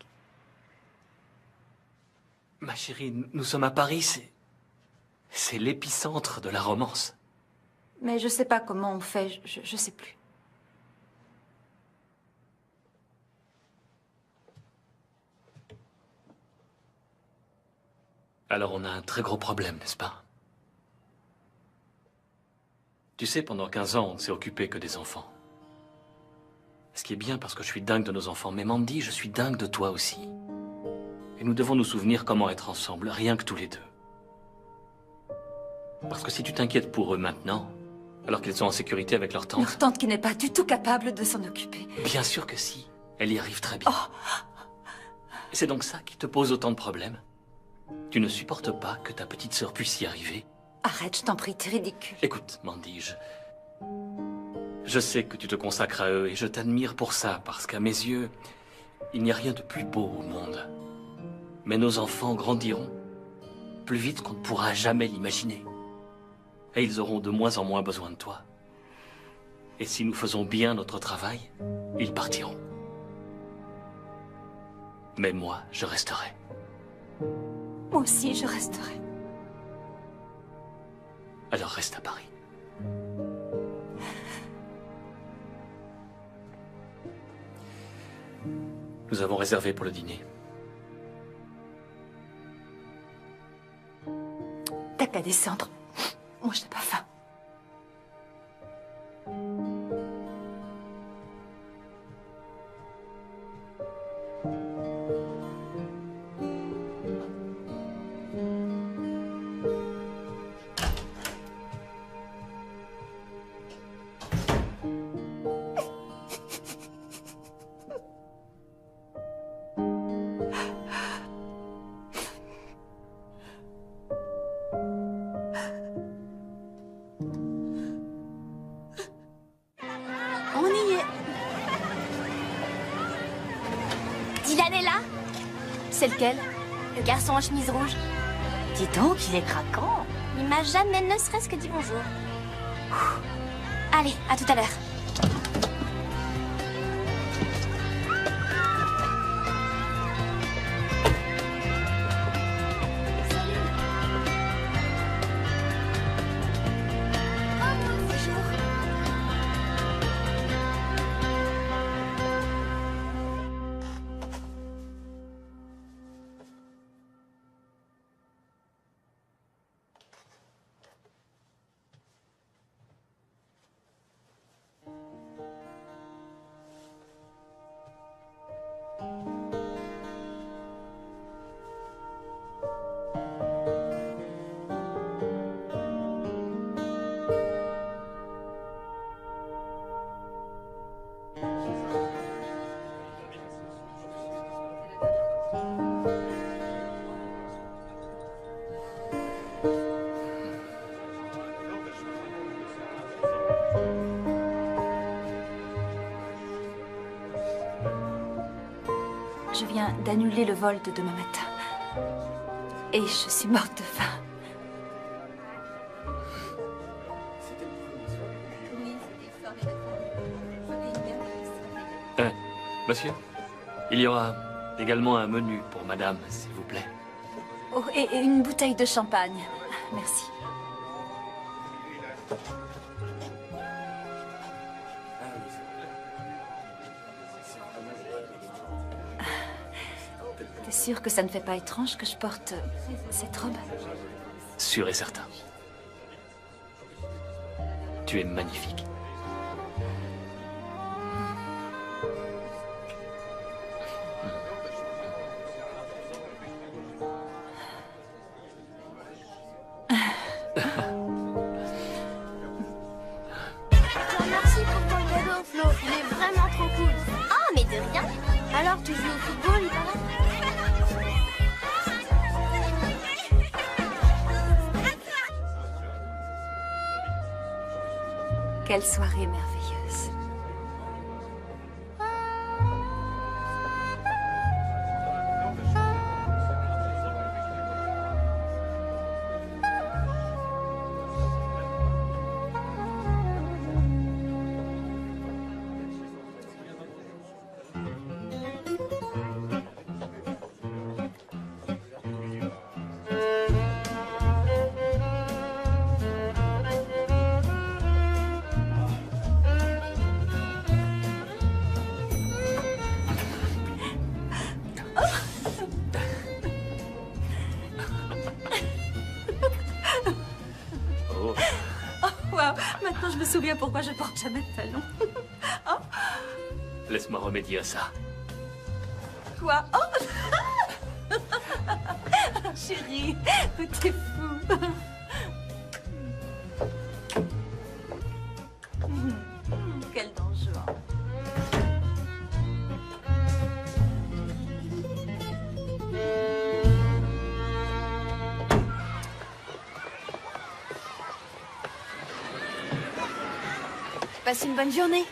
Ma chérie, nous sommes à Paris, c'est l'épicentre de la romance. Mais je sais pas comment on fait, je sais plus. Alors on a un très gros problème, n'est-ce pas? Tu sais, pendant 15 ans, on ne s'est occupé que des enfants. Ce qui est bien parce que je suis dingue de nos enfants. Mais Mandy, je suis dingue de toi aussi. Et nous devons nous souvenir comment être ensemble, rien que tous les deux. Parce que si tu t'inquiètes pour eux maintenant, Alors qu'ils sont en sécurité avec leur tante. Leur tante qui n'est pas du tout capable de s'en occuper. Bien sûr que si. Elle y arrive très bien. C'est donc ça qui te pose autant de problèmes? Tu ne supportes pas que ta petite sœur puisse y arriver? Arrête, je t'en prie, t'es ridicule. Écoute, Mandy, je sais que tu te consacres à eux et je t'admire pour ça, parce qu'à mes yeux, il n'y a rien de plus beau au monde. Mais nos enfants grandiront plus vite qu'on ne pourra jamais l'imaginer. Et ils auront de moins en moins besoin de toi. Et si nous faisons bien notre travail, ils partiront. Mais moi, je resterai. Moi aussi, je resterai. Alors reste à Paris. Nous avons réservé pour le dîner. T'as qu'à descendre. Moi, je n'ai pas faim. Dylan est là? C'est lequel? Le garçon en chemise rouge. Dis donc, il est craquant. Il m'a jamais ne serait-ce que dit bonjour. Allez, à tout à l'heure. Je viens d'annuler le vol de demain matin. Et je suis morte de faim. Monsieur, il y aura également un menu pour madame, s'il vous plaît. Oh, et une bouteille de champagne. Merci. T'es sûr que ça ne fait pas étrange que je porte cette robe? Sûr et certain. Tu es magnifique. Merci pour ton cadeau, Flo. Il est vraiment trop cool. Oh, mais de rien. Alors, tu joues au football, il paraît? Quelle soirée merveilleuse. Maintenant, je me souviens pourquoi je porte jamais de talons. Oh. Laisse-moi remédier à ça. Quoi? Oh. Chérie, t'es fou. Passe une bonne journée.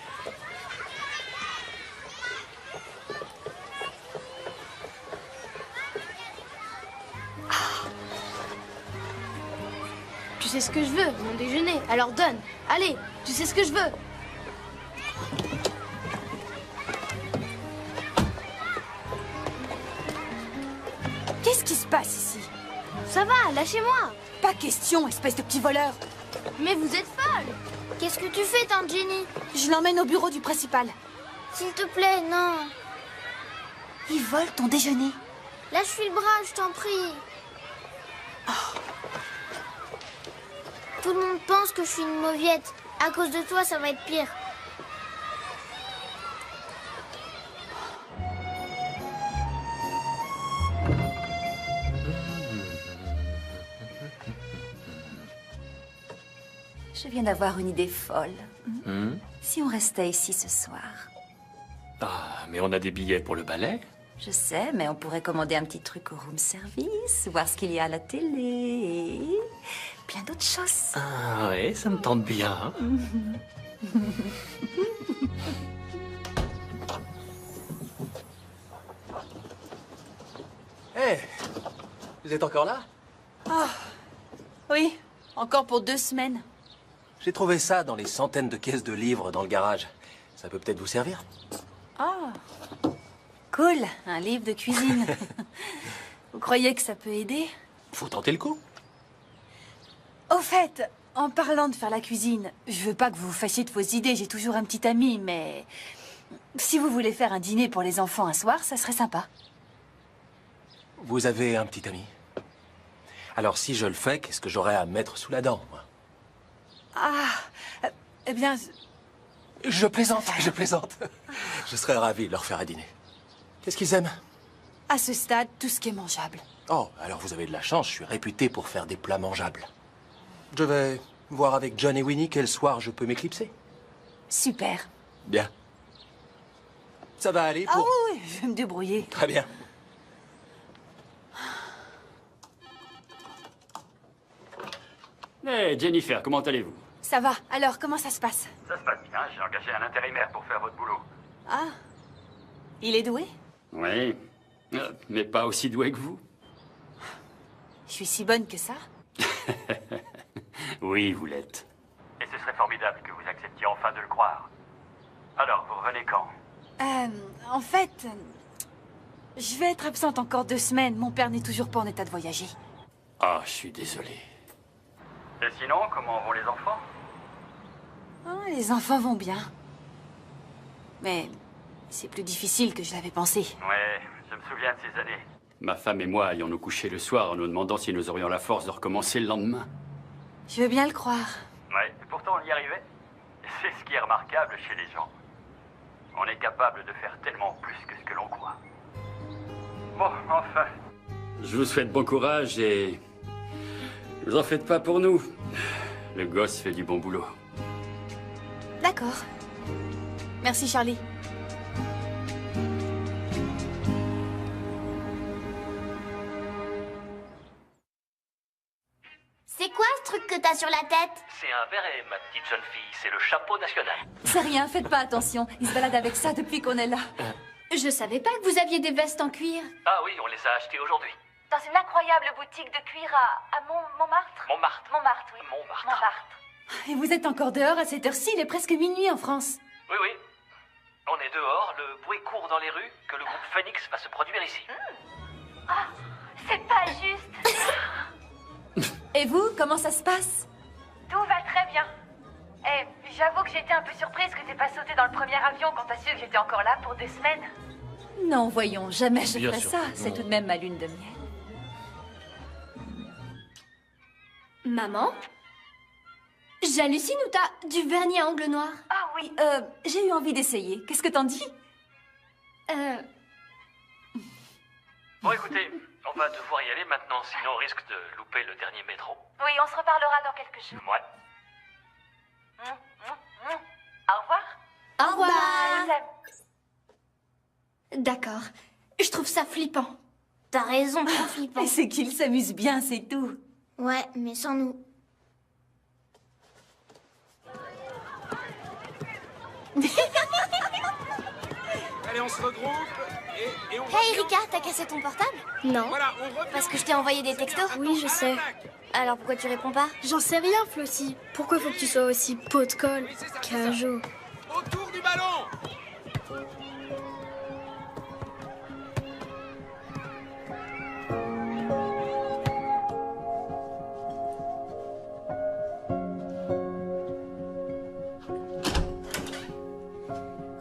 Tu sais ce que je veux, mon déjeuner. Alors donne. Allez, tu sais ce que je veux. Qu'est-ce qui se passe ici? Ça va, lâchez-moi. Pas question, espèce de petit voleur. Mais vous êtes folle. Qu'est-ce que tu fais, tante Jenny? Je l'emmène au bureau du principal. S'il te plaît, non. Il vole ton déjeuner. Lâche-lui le bras, je t'en prie. Tout le monde pense que je suis une mauviette. À cause de toi, ça va être pire. Je viens d'avoir une idée folle. Si on restait ici ce soir? Ah, mais on a des billets pour le ballet. Je sais, mais on pourrait commander un petit truc au room service, voir ce qu'il y a à la télé et plein d'autres choses. Ah ouais, ça me tente bien. Hé, vous êtes encore là? Ah, oui, encore pour 2 semaines. J'ai trouvé ça dans les centaines de caisses de livres dans le garage. Ça peut peut-être vous servir? Ah, cool, un livre de cuisine. Vous croyez que ça peut aider? Faut tenter le coup. Au fait, en parlant de faire la cuisine, je veux pas que vous vous fassiez de fausses idées, j'ai toujours un petit ami, mais si vous voulez faire un dîner pour les enfants un soir, ça serait sympa. Vous avez un petit ami? Alors si je le fais, qu'est-ce que j'aurais à mettre sous la dent, moi? Ah, eh bien... Je plaisante, je plaisante. Je serais ravi de leur faire un dîner. Qu'est-ce qu'ils aiment? À ce stade, tout ce qui est mangeable. Oh, alors vous avez de la chance, je suis réputé pour faire des plats mangeables. Je vais voir avec John et Winnie quel soir je peux m'éclipser. Super. Bien. Ça va aller Ah pour... oui, je vais me débrouiller. Très bien. Hey, Jennifer, comment allez-vous? Ça va. Alors, comment ça se passe? Ça se passe bien, j'ai engagé un intérimaire pour faire votre boulot. Ah, il est doué? Oui, mais pas aussi doué que vous. Je suis si bonne que ça? Oui, vous l'êtes. Et ce serait formidable que vous acceptiez enfin de le croire. Alors, vous revenez quand? En fait, je vais être absente encore 2 semaines. Mon père n'est toujours pas en état de voyager. Ah, je suis désolé. Et sinon, comment vont les enfants? Ah, les enfants vont bien. Mais c'est plus difficile que je l'avais pensé. Ouais, je me souviens de ces années. Ma femme et moi allions nous coucher le soir en nous demandant si nous aurions la force de recommencer le lendemain. Je veux bien le croire. Ouais, et pourtant on y arrivait. C'est ce qui est remarquable chez les gens. On est capable de faire tellement plus que ce que l'on croit. Bon, enfin. Je vous souhaite bon courage et... ne vous en faites pas pour nous. Le gosse fait du bon boulot. D'accord. Merci, Charlie. C'est quoi ce truc que t'as sur la tête? C'est un béret, ma petite jeune fille. C'est le chapeau national. C'est rien, faites pas attention. Il se balade avec ça depuis qu'on est là. Je savais pas que vous aviez des vestes en cuir. Ah oui, on les a achetées aujourd'hui. Dans une incroyable boutique de cuir à Montmartre. Montmartre, Oui. Montmartre. Et vous êtes encore dehors à cette heure-ci? Il est presque minuit en France. Oui, oui. On est dehors, le bruit court dans les rues, que le groupe Phoenix va se produire ici. Ah, c'est pas juste. Et vous, comment ça se passe? Tout va très bien. Et j'avoue que j'étais un peu surprise que t'aies pas sauté dans le premier avion quand t'as su que j'étais encore là pour 2 semaines. Non, voyons, jamais je Bien ferais sûr ça. que C'est non. tout de même ma lune de miel. Maman? J'hallucine ou t'as du vernis à ongles noirs? Ah oui, j'ai eu envie d'essayer. Qu'est-ce que t'en dis? Bon, écoutez, on va devoir y aller maintenant, sinon on risque de louper le dernier métro. Oui, on se reparlera dans quelques jours. Ouais. Au revoir. Au revoir. Je vous aime. D'accord. Je trouve ça flippant. T'as raison, trop flippant. Mais c'est qu'il s'amuse bien, c'est tout. Ouais, mais sans nous. Allez, on se regroupe et on... Hey Erika, t'as cassé ton portable? Non. Voilà, on revient. Parce que je t'ai envoyé des textos? Oui, je sais. Alors pourquoi tu réponds pas? J'en sais rien, Flossie. Pourquoi faut que tu sois aussi pot de colle? Cajo. Autour du ballon.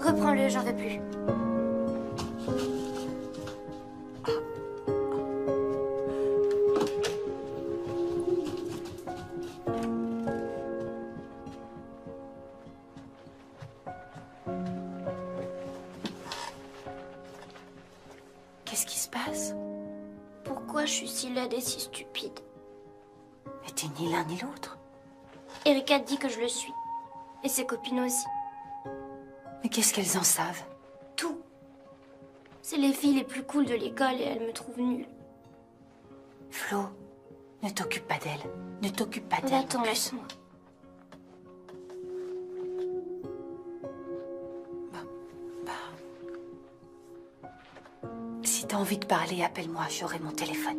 Reprends-le, j'en veux plus. Qu'est-ce qui se passe? Pourquoi je suis si laide et si stupide? Mais t'es ni l'un ni l'autre. Erika dit que je le suis. Et ses copines aussi. Mais qu'est-ce qu'elles en savent? Tout. C'est les filles les plus cool de l'école et elles me trouvent nulle. Flo, ne t'occupe pas d'elle. Ne t'occupe pas d'elle. Va-t'en, laisse-moi. Si t'as envie de parler, appelle-moi, j'aurai mon téléphone.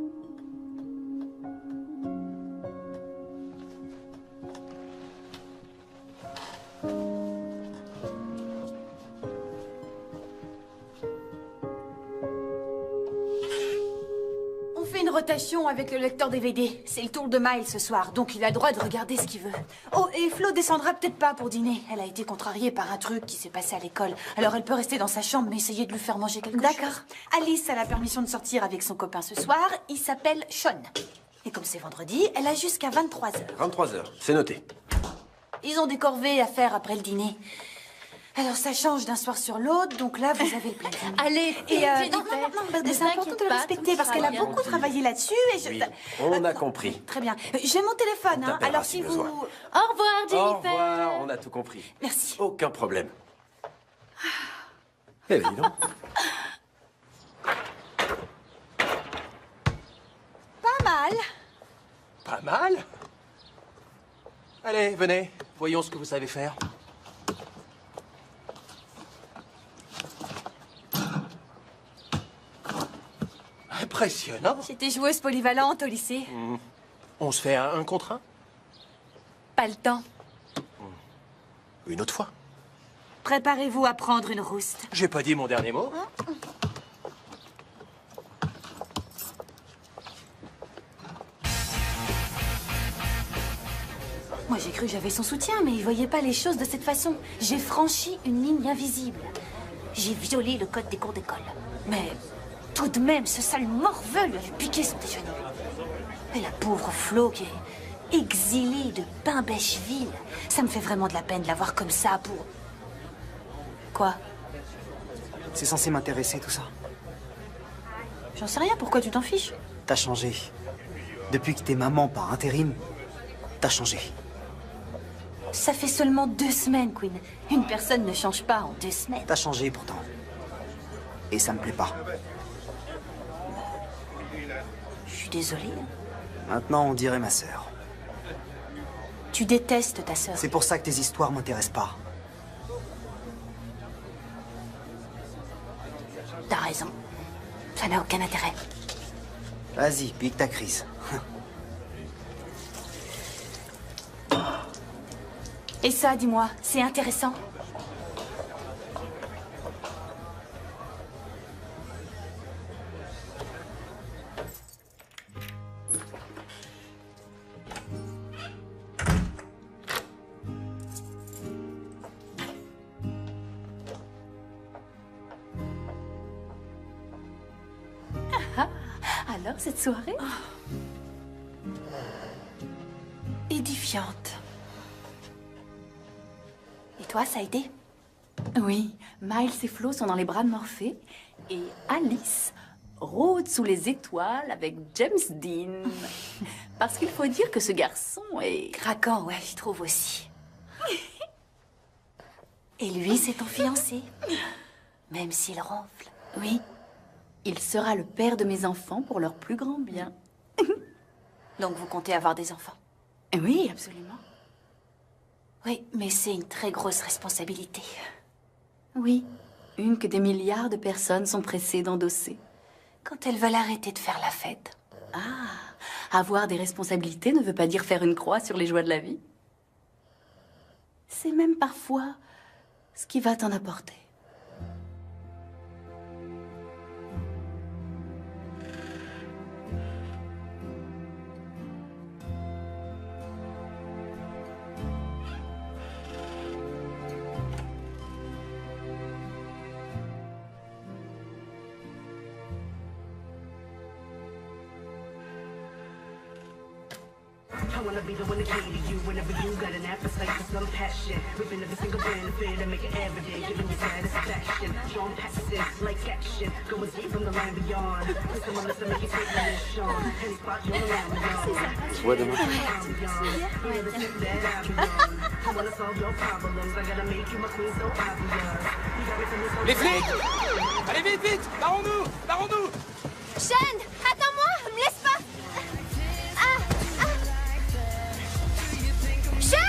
On fait une rotation avec le lecteur DVD. C'est le tour de Miles ce soir, donc il a le droit de regarder ce qu'il veut. Oh, et Flo descendra peut-être pas pour dîner. Elle a été contrariée par un truc qui s'est passé à l'école. Alors elle peut rester dans sa chambre, mais essayer de lui faire manger quelque chose. D'accord. Alice a la permission de sortir avec son copain ce soir. Il s'appelle Sean. Et comme c'est vendredi, elle a jusqu'à 23h. 23h, c'est noté. Ils ont des corvées à faire après le dîner. Alors ça change d'un soir sur l'autre, donc là vous avez le planning. Allez, Et non, c'est important de le respecter parce qu'elle a beaucoup travaillé là-dessus et je... Oui, on a compris. Très bien. J'ai mon téléphone, hein. t'appellera Alors si si vous... besoin. Au revoir, Au Jennifer. revoir, on a tout compris. Merci. Aucun problème. Eh bien, dis donc. Pas mal. Pas mal. Allez, venez, voyons ce que vous savez faire. Impressionnant. J'étais joueuse polyvalente au lycée. On se fait un contre un? Pas le temps. Une autre fois. Préparez-vous à prendre une rouste. J'ai pas dit mon dernier mot. Moi j'ai cru que j'avais son soutien, mais il voyait pas les choses de cette façon. J'ai franchi une ligne invisible. J'ai violé le code des cours d'école. Mais tout de même, ce sale morveux lui avait piqué son déjeuner. Et la pauvre Flo qui est exilée de Pain-Bêcheville. Ça me fait vraiment de la peine de la voir comme ça pour... Quoi? C'est censé m'intéresser tout ça. J'en sais rien, pourquoi tu t'en fiches? T'as changé. Depuis que t'es maman par intérim, t'as changé. Ça fait seulement 2 semaines, Queen. Une personne ne change pas en 2 semaines. T'as changé pourtant. Et ça me plaît pas. Je suis désolée. Maintenant, on dirait ma sœur. Tu détestes ta sœur. C'est pour ça que tes histoires m'intéressent pas. T'as raison. Ça n'a aucun intérêt. Vas-y, pique ta crise. Et ça, dis-moi, c'est intéressant? Alors, cette soirée? Édifiante. Et toi, ça a été? Oui, Miles et Flo sont dans les bras de Morphée et Alice rôde sous les étoiles avec James Dean. Parce qu'il faut dire que ce garçon est... Craquant, ouais, je trouve aussi. Et lui, c'est ton fiancé. Même s'il ronfle. Oui, il sera le père de mes enfants pour leur plus grand bien. Donc vous comptez avoir des enfants? Oui, absolument. Oui, mais c'est une très grosse responsabilité. Oui, une que des milliards de personnes sont pressées d'endosser. Quand elles veulent arrêter de faire la fête. Ah, avoir des responsabilités ne veut pas dire faire une croix sur les joies de la vie. C'est même parfois ce qui va t'en apporter. I wanna be the one to cater you whenever you got an appetite for some passion. Ripping every single benefit and make it evident, giving you satisfaction. Strong passes like action, going deep from the line beyond. Put some on this to make you take my Sean. Any spot you're around beyond. On se voit demain. I wanna solve your problems. I gotta make you my queen so obvious. Les flics! Allez vite, vite! Barrons-nous! Barrons-nous! Sean, attends-moi, me laisse pas. Sean!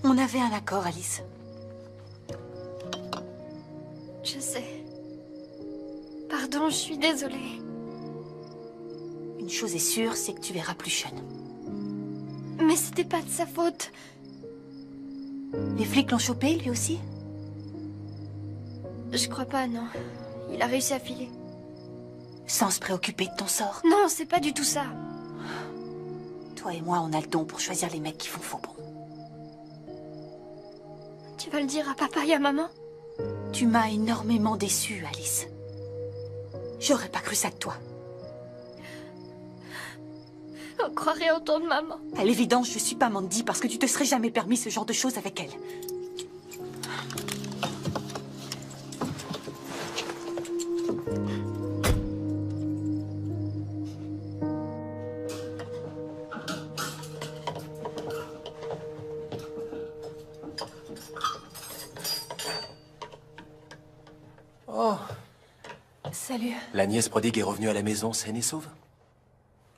On avait un accord, Alice. Je sais. Pardon, je suis désolée. Une chose est sûre, c'est que tu verras plus Sean. Mais c'était pas de sa faute. Les flics l'ont chopé, lui aussi? Je crois pas, non. Il a réussi à filer. Sans se préoccuper de ton sort. Non, c'est pas du tout ça. Toi et moi, on a le don pour choisir les mecs qui font faux bon. Tu vas le dire à papa et à maman? Tu m'as énormément déçue, Alice. J'aurais pas cru ça de toi. On croirait entendre maman. À l'évidence, je suis pas Mandy parce que tu te serais jamais permis ce genre de choses avec elle. Oh, Salut. la nièce prodigue est revenue à la maison saine et sauve?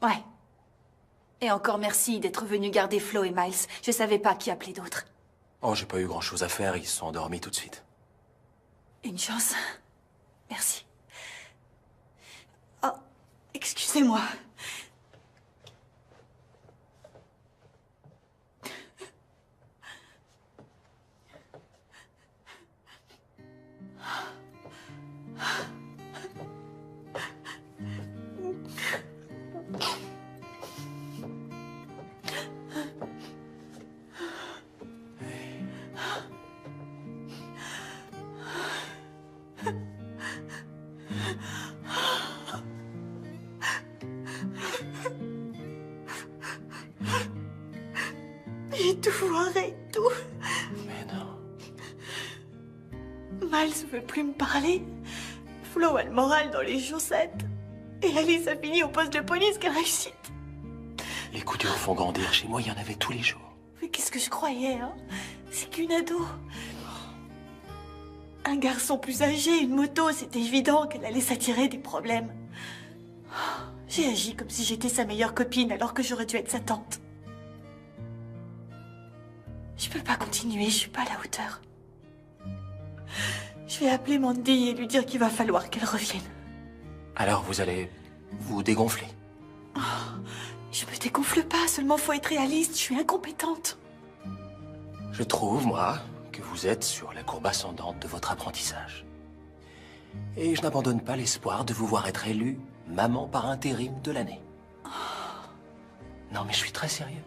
Ouais. Et encore merci d'être venu garder Flo et Miles. Je savais pas qui appeler d'autre. Oh, j'ai pas eu grand-chose à faire, ils se sont endormis tout de suite. Une chance. Merci. Oh, excusez-moi. J'ai tout foiré, tout. Mais non. Miles veut plus me parler. Flo a le moral dans les chaussettes. Et Alice a fini au poste de police, quelle réussite. Les coups durs font grandir. Chez moi, il y en avait tous les jours. Mais qu'est-ce que je croyais, hein? C'est qu'une ado. Un garçon plus âgé, une moto, c'était évident qu'elle allait s'attirer des problèmes. J'ai agi comme si j'étais sa meilleure copine alors que j'aurais dû être sa tante. Je peux pas continuer, je suis pas à la hauteur. Je vais appeler Mandy et lui dire qu'il va falloir qu'elle revienne. Alors vous allez vous dégonfler? Je me dégonfle pas, seulement faut être réaliste, je suis incompétente. Je trouve, moi, que vous êtes sur la courbe ascendante de votre apprentissage. Et je n'abandonne pas l'espoir de vous voir être élue maman par intérim de l'année. Non, mais je suis très sérieux.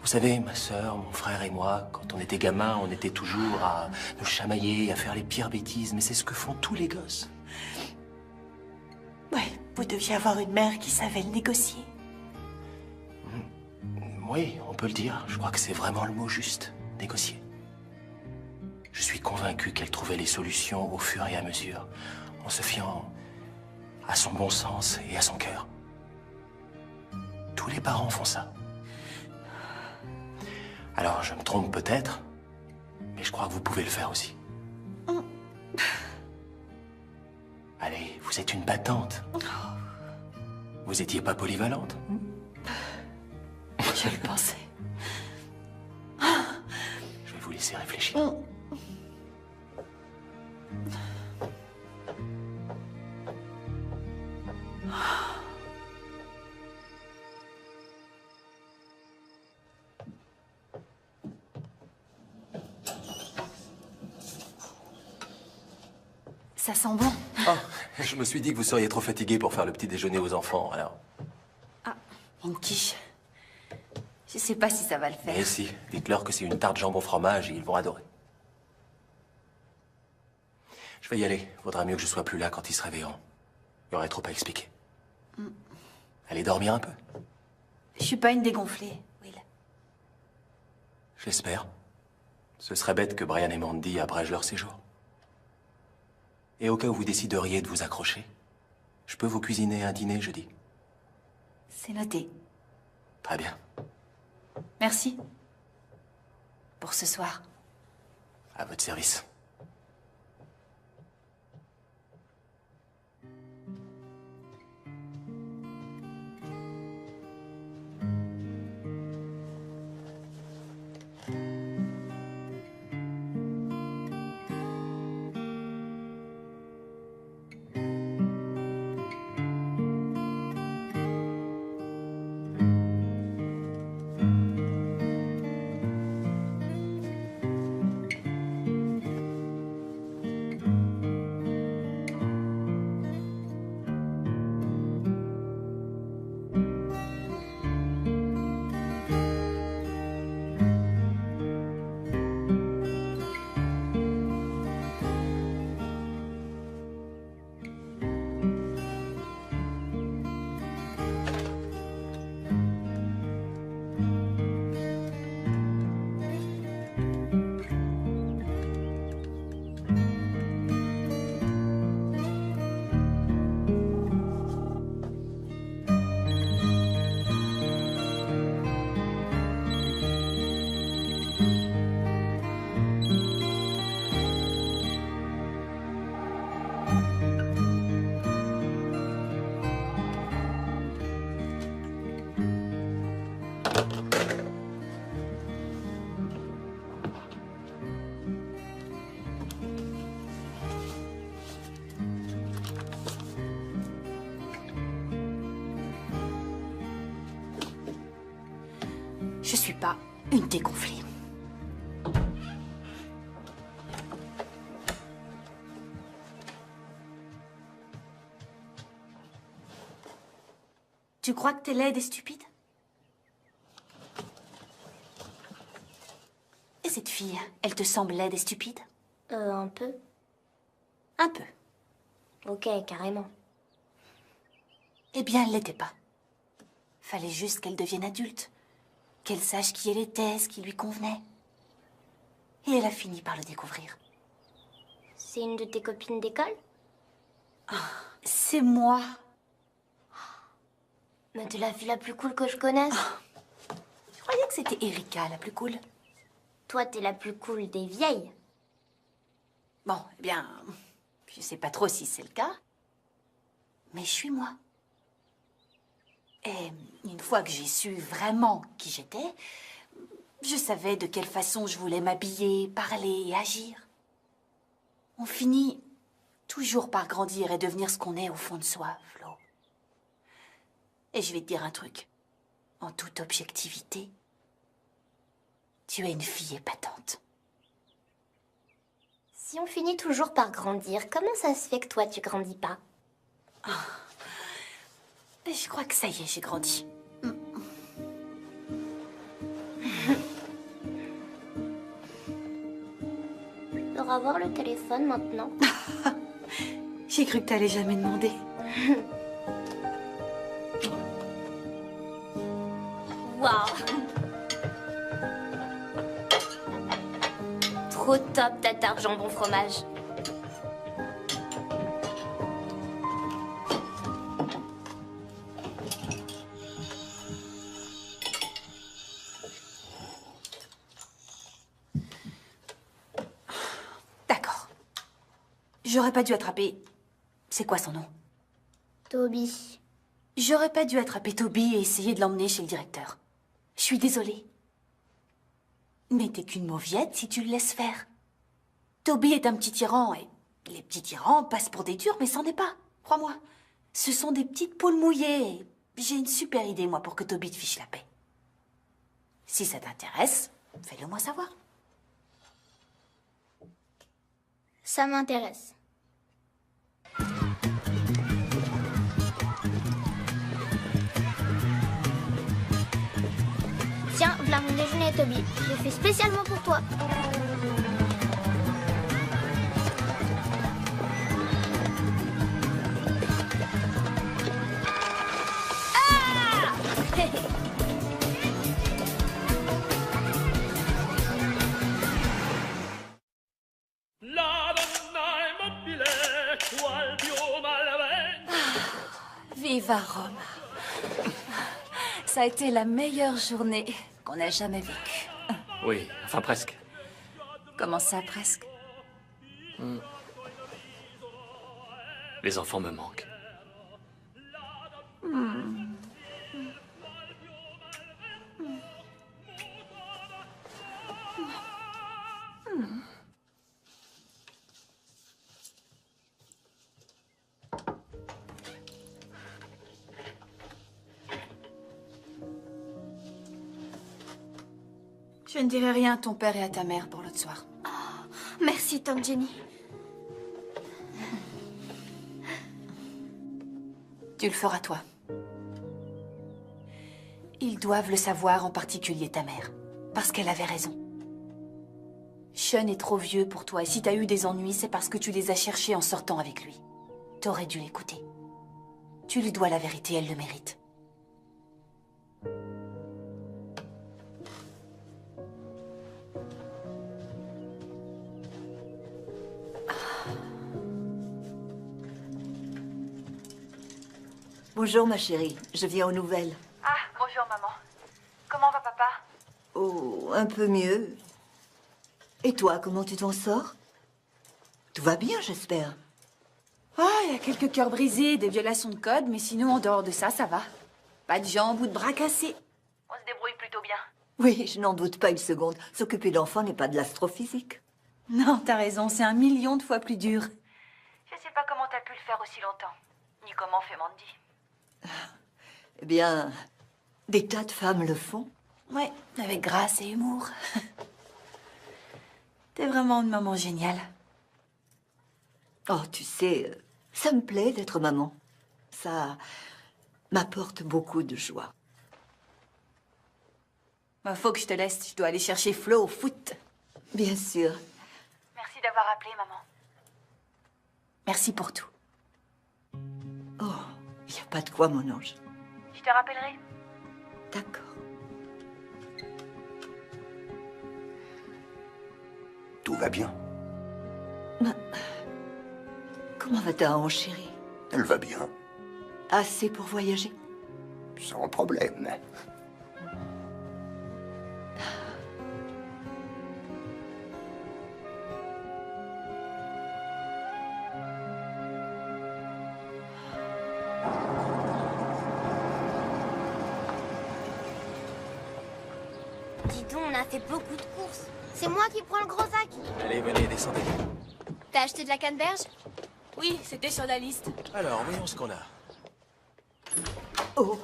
Vous savez, ma sœur, mon frère et moi, quand on était gamins, on était toujours à nous chamailler, à faire les pires bêtises, mais c'est ce que font tous les gosses. Ouais, vous deviez avoir une mère qui savait le négocier. Oui, on peut le dire. Je crois que c'est vraiment le mot juste. Négocier. Je suis convaincu qu'elle trouvait les solutions au fur et à mesure, en se fiant à son bon sens et à son cœur. Tous les parents font ça. Alors, je me trompe peut-être, mais je crois que vous pouvez le faire aussi. Allez, vous êtes une battante. Vous étiez pas polyvalente? Je le pensais. Je vais vous laisser réfléchir. Ça sent bon. Oh, je me suis dit que vous seriez trop fatigué pour faire le petit déjeuner aux enfants, alors... Ah, une quiche. Je sais pas si ça va le faire. Mais si, dites-leur que c'est une tarte jambon fromage et ils vont adorer. Je vais y aller. Vaudra mieux que je sois plus là quand ils se réveilleront. Il y aurait trop à expliquer. Allez dormir un peu. Je suis pas une dégonflée, Will. J'espère. Ce serait bête que Brian et Mandy abrègent leur séjour. Et au cas où vous décideriez de vous accrocher, je peux vous cuisiner un dîner jeudi. C'est noté. Très bien. Merci. Pour ce soir. À votre service. Je suis pas une dégonflée. Tu crois que t'es laide et stupide? Et cette fille, elle te semble laide et stupide? Un peu. Un peu. Ok, carrément. Eh bien, elle l'était pas. Fallait juste qu'elle devienne adulte. Qu'elle sache qui elle était, ce qui lui convenait. Et elle a fini par le découvrir. C'est une de tes copines d'école? C'est moi. Mais t'es la fille la plus cool que je connaisse. Je croyais que c'était Erika, la plus cool. Toi, t'es la plus cool des vieilles. Bon, eh bien, je sais pas trop si c'est le cas. Mais je suis moi. Et une fois que j'ai su vraiment qui j'étais, je savais de quelle façon je voulais m'habiller, parler et agir. On finit toujours par grandir et devenir ce qu'on est au fond de soi, Flo. Et je vais te dire un truc. En toute objectivité, tu es une fille épatante. Si on finit toujours par grandir, comment ça se fait que toi, tu grandis pas? Je crois que ça y est, j'ai grandi. Je dois avoir le téléphone maintenant. J'ai cru que t'allais jamais demander. Waouh! trop top ta tarte jambon fromage. D'accord. J'aurais pas dû attraper... C'est quoi son nom? Toby. J'aurais pas dû attraper Toby et essayer de l'emmener chez le directeur. Je suis désolée. Mais t'es qu'une mauviette si tu le laisses faire. Toby est un petit tyran et les petits tyrans passent pour des durs, mais c'en est pas. Crois-moi. Ce sont des petites poules mouillées. J'ai une super idée, moi, pour que Toby te fiche la paix. Si ça t'intéresse, fais-le moi savoir. Ça m'intéresse. Tiens, voilà mon déjeuner, Toby. Je l'ai fait spécialement pour toi. Viva Roma. Ça a été la meilleure journée qu'on a jamais vécue. Oui, enfin presque. Comment ça, presque? Les enfants me manquent. Je ne dirai rien à ton père et à ta mère pour l'autre soir. Merci, Tante Jenny. Tu le feras toi. Ils doivent le savoir, en particulier ta mère. Parce qu'elle avait raison. Sean est trop vieux pour toi, et si t'as eu des ennuis, c'est parce que tu les as cherchés en sortant avec lui. T'aurais dû l'écouter. Tu lui dois la vérité, elle le mérite. Bonjour, ma chérie. Je viens aux nouvelles. Ah, bonjour, maman. Comment va papa? Oh, un peu mieux. Et toi, comment tu t'en sors? Tout va bien, j'espère. Ah, il y a quelques cœurs brisés et des violations de code, mais sinon, en dehors de ça, ça va. Pas de jambes ou de bras cassés. On se débrouille plutôt bien. Oui, je n'en doute pas une seconde. S'occuper d'enfants n'est pas de l'astrophysique. Non, t'as raison, c'est 1 million de fois plus dur. Je sais pas comment t'as pu le faire aussi longtemps, ni comment fait Mandy. Eh bien, des tas de femmes le font. Ouais, avec grâce et humour. T'es vraiment une maman géniale. Oh, tu sais, ça me plaît d'être maman. Ça m'apporte beaucoup de joie. Bah, faut que je te laisse, je dois aller chercher Flo au foot. Bien sûr. Merci d'avoir appelé, maman. Merci pour tout. Oh, il n'y a pas de quoi, mon ange. Je te rappellerai. D'accord. Tout va bien. Comment va ta hanche, chérie? Elle va bien. Assez pour voyager? Sans problème. Dis donc, on a fait beaucoup de courses. C'est moi qui prends le gros sac. Allez, venez, descendez. T'as acheté de la canneberge? Oui, c'était sur la liste. Alors, voyons ce qu'on a. Oh,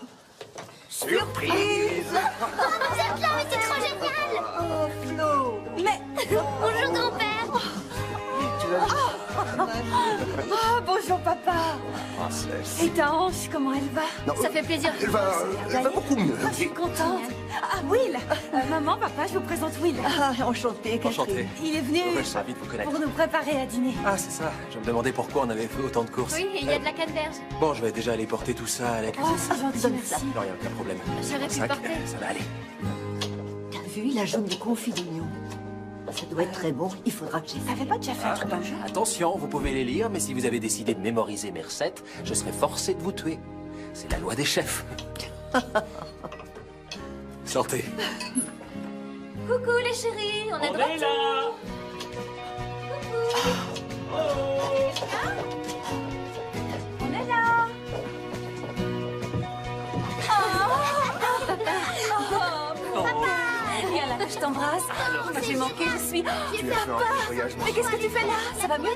Surprise! Vous êtes là, mais c'est trop génial! oh, Flo! Mais... Bonjour, grand-père! Ah, bonjour, papa. Princesse. Et ta hanche, comment elle va? Non, Ça fait plaisir. Elle va beaucoup mieux. Je suis contente. Ah, Will. Maman, papa, je vous présente Will. Ah, enchantée, Catherine. Enchanté. Il est venu Je suis ravi de vous connaître. pour nous préparer à dîner. Ah, c'est ça. Je me demandais pourquoi on avait fait autant de courses. Oui, et il y a de la canneberge. Bon, je vais déjà aller porter tout ça à la Oh, cuisine. c'est gentil, Donne merci. ça. Non, rien, aucun problème. J'aurais pu Sac, porter. ça va aller. T'as vu, il ajoute du confit d'oignon. Ça doit être très bon. Il faudra que j'essaie. T'avais pas déjà fait un truc dans le jeu? Attention, vous pouvez les lire, mais si vous avez décidé de mémoriser mes recettes, je serai forcé de vous tuer. C'est la loi des chefs. Sortez. Coucou les chéris, on est de retour. là. On est là. Viens là que je t'embrasse. J'ai manqué, je suis... Mais qu'est-ce que tu fais là? Ça va mieux?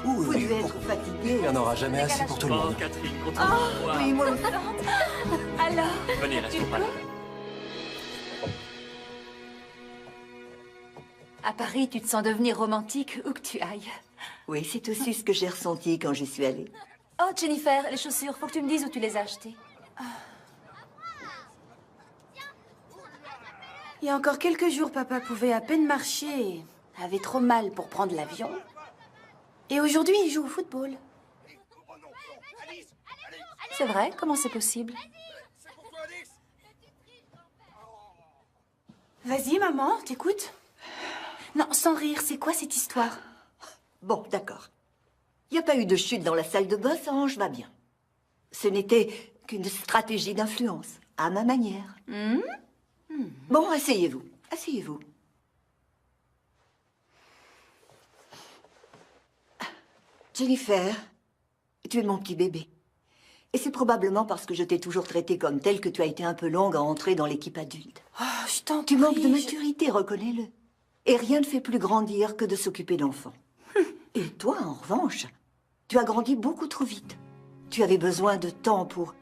Vous devez être fatigué. Il n'y en aura jamais assez pour tout le monde. Catherine, contre-moi. Oui, moi aussi. Alors, Venez, restons pas là. à Paris, tu te sens devenir romantique où que tu ailles. Oui, c'est aussi ce que j'ai ressenti quand j'y suis allée. Oh, Jennifer, les chaussures, faut que tu me dises où tu les as achetées. Il y a encore quelques jours, papa pouvait à peine marcher et avait trop mal pour prendre l'avion. Et aujourd'hui, il joue au football. C'est vrai? Comment c'est possible? Vas-y, maman, t'écoutes? Non, sans rire, c'est quoi cette histoire? Bon, d'accord. Il n'y a pas eu de chute dans la salle de bain, ça range va bien. Ce n'était qu'une stratégie d'influence, à ma manière. Bon, asseyez-vous. Asseyez-vous. Jennifer, tu es mon petit bébé. Et c'est probablement parce que je t'ai toujours traitée comme telle que tu as été un peu longue à entrer dans l'équipe adulte. Oh, je t'en Tu prie, manques de maturité, reconnais-le. Et rien ne fait plus grandir que de s'occuper d'enfants. Et toi, en revanche, tu as grandi beaucoup trop vite. Tu avais besoin de temps pour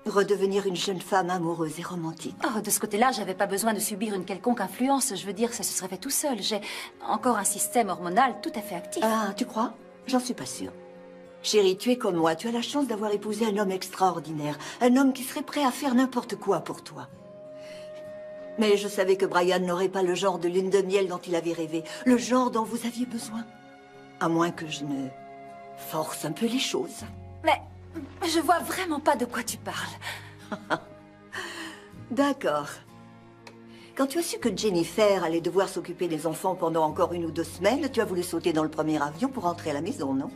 redevenir une jeune femme amoureuse et romantique. Oh, de ce côté-là, j'avais pas besoin de subir une quelconque influence. Je veux dire, ça se serait fait tout seul. J'ai encore un système hormonal tout à fait actif. Ah, tu crois? J'en suis pas sûre. Chérie, tu es comme moi. Tu as la chance d'avoir épousé un homme extraordinaire. Un homme qui serait prêt à faire n'importe quoi pour toi. Mais je savais que Brian n'aurait pas le genre de lune de miel dont il avait rêvé. Le genre dont vous aviez besoin. À moins que je ne force un peu les choses. Mais je vois vraiment pas de quoi tu parles. D'accord. Quand tu as su que Jennifer allait devoir s'occuper des enfants pendant encore 1 ou 2 semaines, tu as voulu sauter dans le premier avion pour rentrer à la maison, non?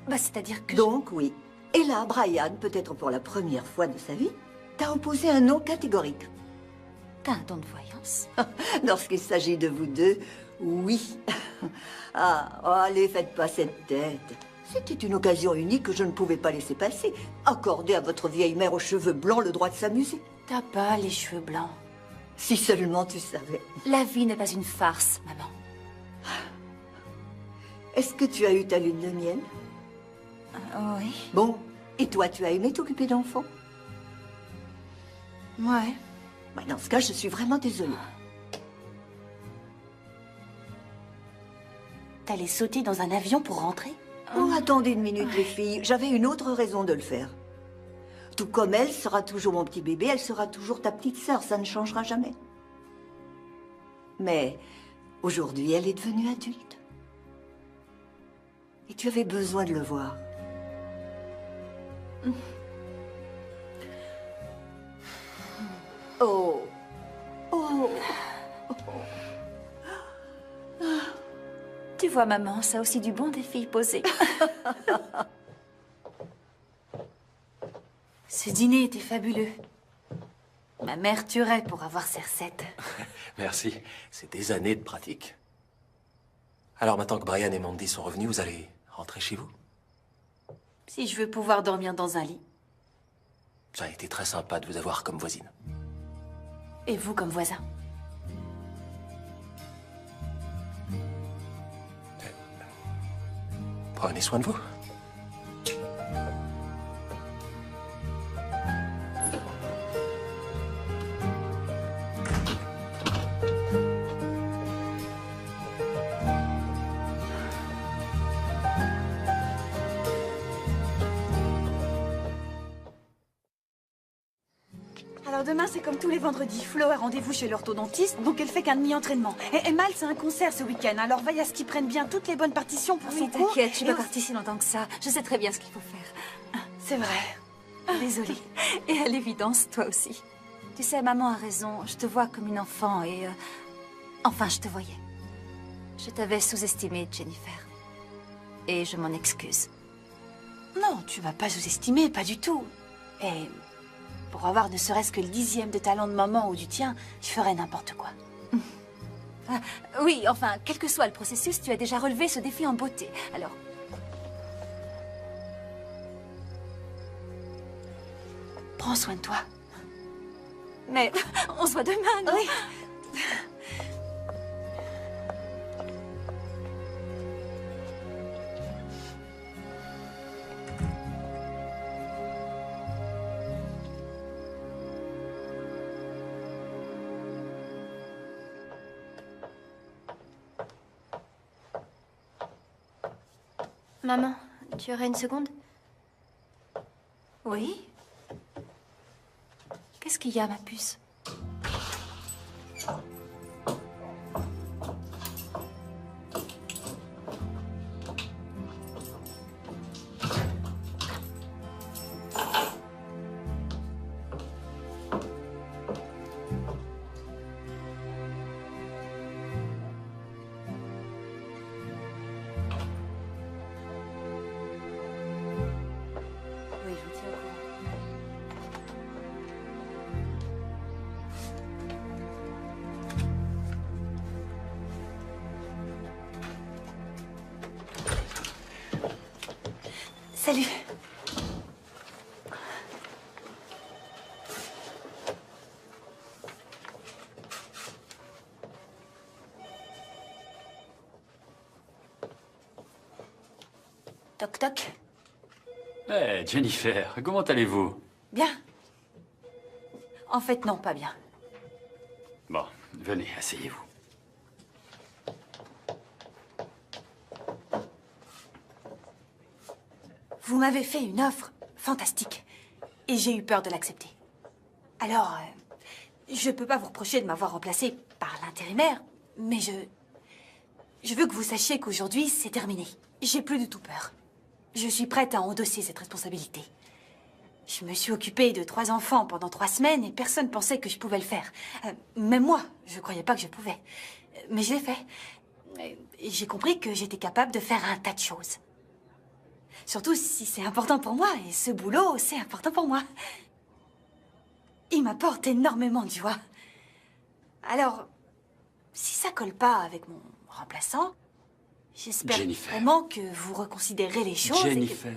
Bah, c'est-à-dire que... Donc, oui. Et là, Brian, peut-être pour la première fois de sa vie, t'a opposé un non catégorique. T'as un don de voyance? Lorsqu'il s'agit de vous deux, oui. Ah, oh, allez, faites pas cette tête. C'était une occasion unique que je ne pouvais pas laisser passer. Accorder à votre vieille mère aux cheveux blancs le droit de s'amuser. T'as pas les cheveux blancs. Si seulement tu savais. La vie n'est pas une farce, maman. Est-ce que tu as eu ta lune de miel? Oui. Bon, et toi, tu as aimé t'occuper d'enfants? Ouais. Bah, dans ce cas, je suis vraiment désolée. T'allais sauter dans un avion pour rentrer? Oh, attendez une minute, les filles. J'avais une autre raison de le faire. Tout comme elle sera toujours mon petit bébé, elle sera toujours ta petite sœur. Ça ne changera jamais. Mais aujourd'hui, elle est devenue adulte. Et tu avais besoin de le voir. Oh. Oh. Tu vois, maman, ça a aussi du bon des filles posées. Ce dîner était fabuleux. Ma mère tuerait pour avoir ces recettes. Merci. C'est des années de pratique. Alors maintenant que Brian et Mandy sont revenus, vous allez rentrer chez vous? Si je veux pouvoir dormir dans un lit. Ça a été très sympa de vous avoir comme voisine. Et vous comme voisin. Prenez soin de vous. Alors demain, c'est comme tous les vendredis. Flo a rendez-vous chez l'orthodontiste, donc elle fait qu'un demi-entraînement. Et Mal, c'est un concert ce week-end, alors veille à ce qu'ils prennent bien toutes les bonnes partitions pour son Oui, cours. t'inquiète, je suis Et pas partie si longtemps que ça. Je sais très bien ce qu'il faut faire. C'est vrai. Désolée. Et à l'évidence, toi aussi. Tu sais, maman a raison. Je te vois comme une enfant et Enfin, je te voyais. Je t'avais sous-estimé, Jennifer. Et je m'en excuse. Non, tu m'as pas sous-estimé, pas du tout. Et pour avoir ne serait-ce que le 10e de talent de maman ou du tien, je ferais n'importe quoi. Ah, oui, enfin, quel que soit le processus, tu as déjà relevé ce défi en beauté. Alors... Prends soin de toi. Mais on se voit demain, non? Oui. Maman, tu aurais une seconde? Oui? Qu'est-ce qu'il y a, ma puce? Oui, je vous tiens au courant. Salut. Toc toc. Eh, Jennifer, comment allez-vous? Bien. En fait, non, pas bien. Bon, venez, asseyez-vous. Vous m'avez fait une offre fantastique. Et j'ai eu peur de l'accepter. Alors, je peux pas vous reprocher de m'avoir remplacé par l'intérimaire, mais je veux que vous sachiez qu'aujourd'hui, c'est terminé. J'ai plus du tout peur. Je suis prête à endosser cette responsabilité. Je me suis occupée de 3 enfants pendant 3 semaines et personne pensait que je pouvais le faire. Même moi, je croyais pas que je pouvais. Mais je l'ai fait. Et j'ai compris que j'étais capable de faire un tas de choses. Surtout si c'est important pour moi, et ce boulot, c'est important pour moi. Il m'apporte énormément de joie. Alors, si ça colle pas avec mon remplaçant, j'espère Jennifer. vraiment que vous reconsidérez les choses. Jennifer,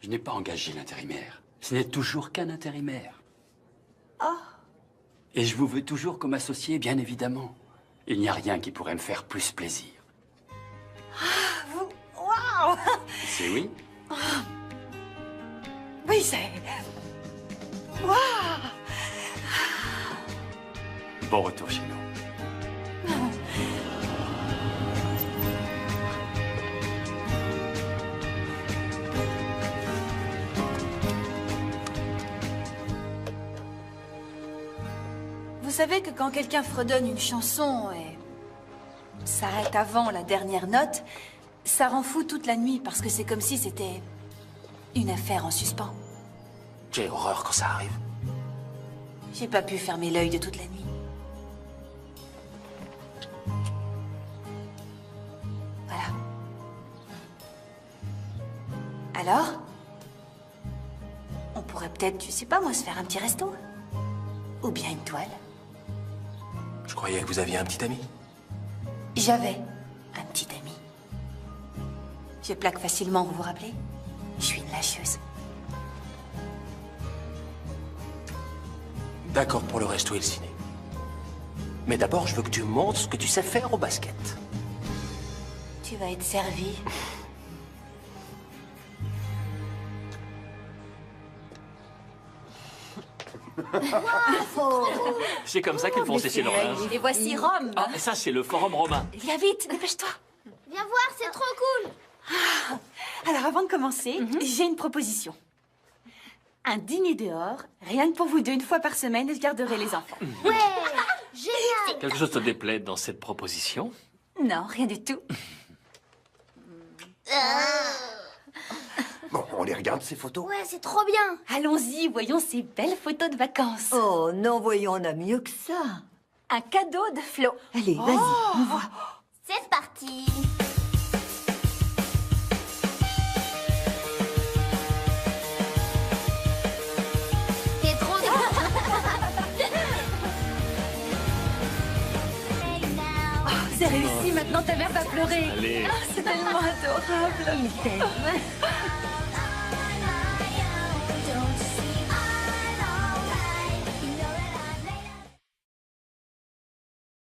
je n'ai pas engagé l'intérimaire. Ce n'est toujours qu'un intérimaire. Oh. Et je vous veux toujours comme associé, bien évidemment. Il n'y a rien qui pourrait me faire plus plaisir. Ah, vous... Waouh! C'est oui? Oh. Oui, c'est... Waouh! Bon retour chez nous. Vous savez que quand quelqu'un fredonne une chanson et s'arrête avant la dernière note, ça rend fou toute la nuit parce que c'est comme si c'était une affaire en suspens. J'ai horreur quand ça arrive. J'ai pas pu fermer l'œil de toute la nuit. Voilà. Alors, on pourrait peut-être, je sais pas moi, se faire un petit resto. Ou bien une toile. Je croyais que vous aviez un petit ami. J'avais un petit ami. Je plaque facilement, vous vous rappelez? Je suis une lâcheuse. D'accord pour le resto et le ciné. Mais d'abord, je veux que tu me montres ce que tu sais faire au basket. Tu vas être servi. C'est comme ça qu'ils font sécher leur linge. Et voici Rome. Ah, et ça, c'est le forum romain. Viens vite, dépêche-toi. Viens voir, c'est trop cool. Alors, avant de commencer, j'ai une proposition. Un dîner dehors, rien que pour vous deux, une fois par semaine, je garderai les enfants. Ouais, génial. Quelque chose te déplaît dans cette proposition? Non, rien du tout. Bon, on les regarde, ces photos? Ouais, c'est trop bien. Allons-y, voyons ces belles photos de vacances. Oh non, voyons, on a mieux que ça. un cadeau de Flo. Allez, vas-y, on voit. C'est parti. T'es trop C'est réussi, maintenant ta mère va pleurer. Allez. C'est tellement adorable. Il t'aime.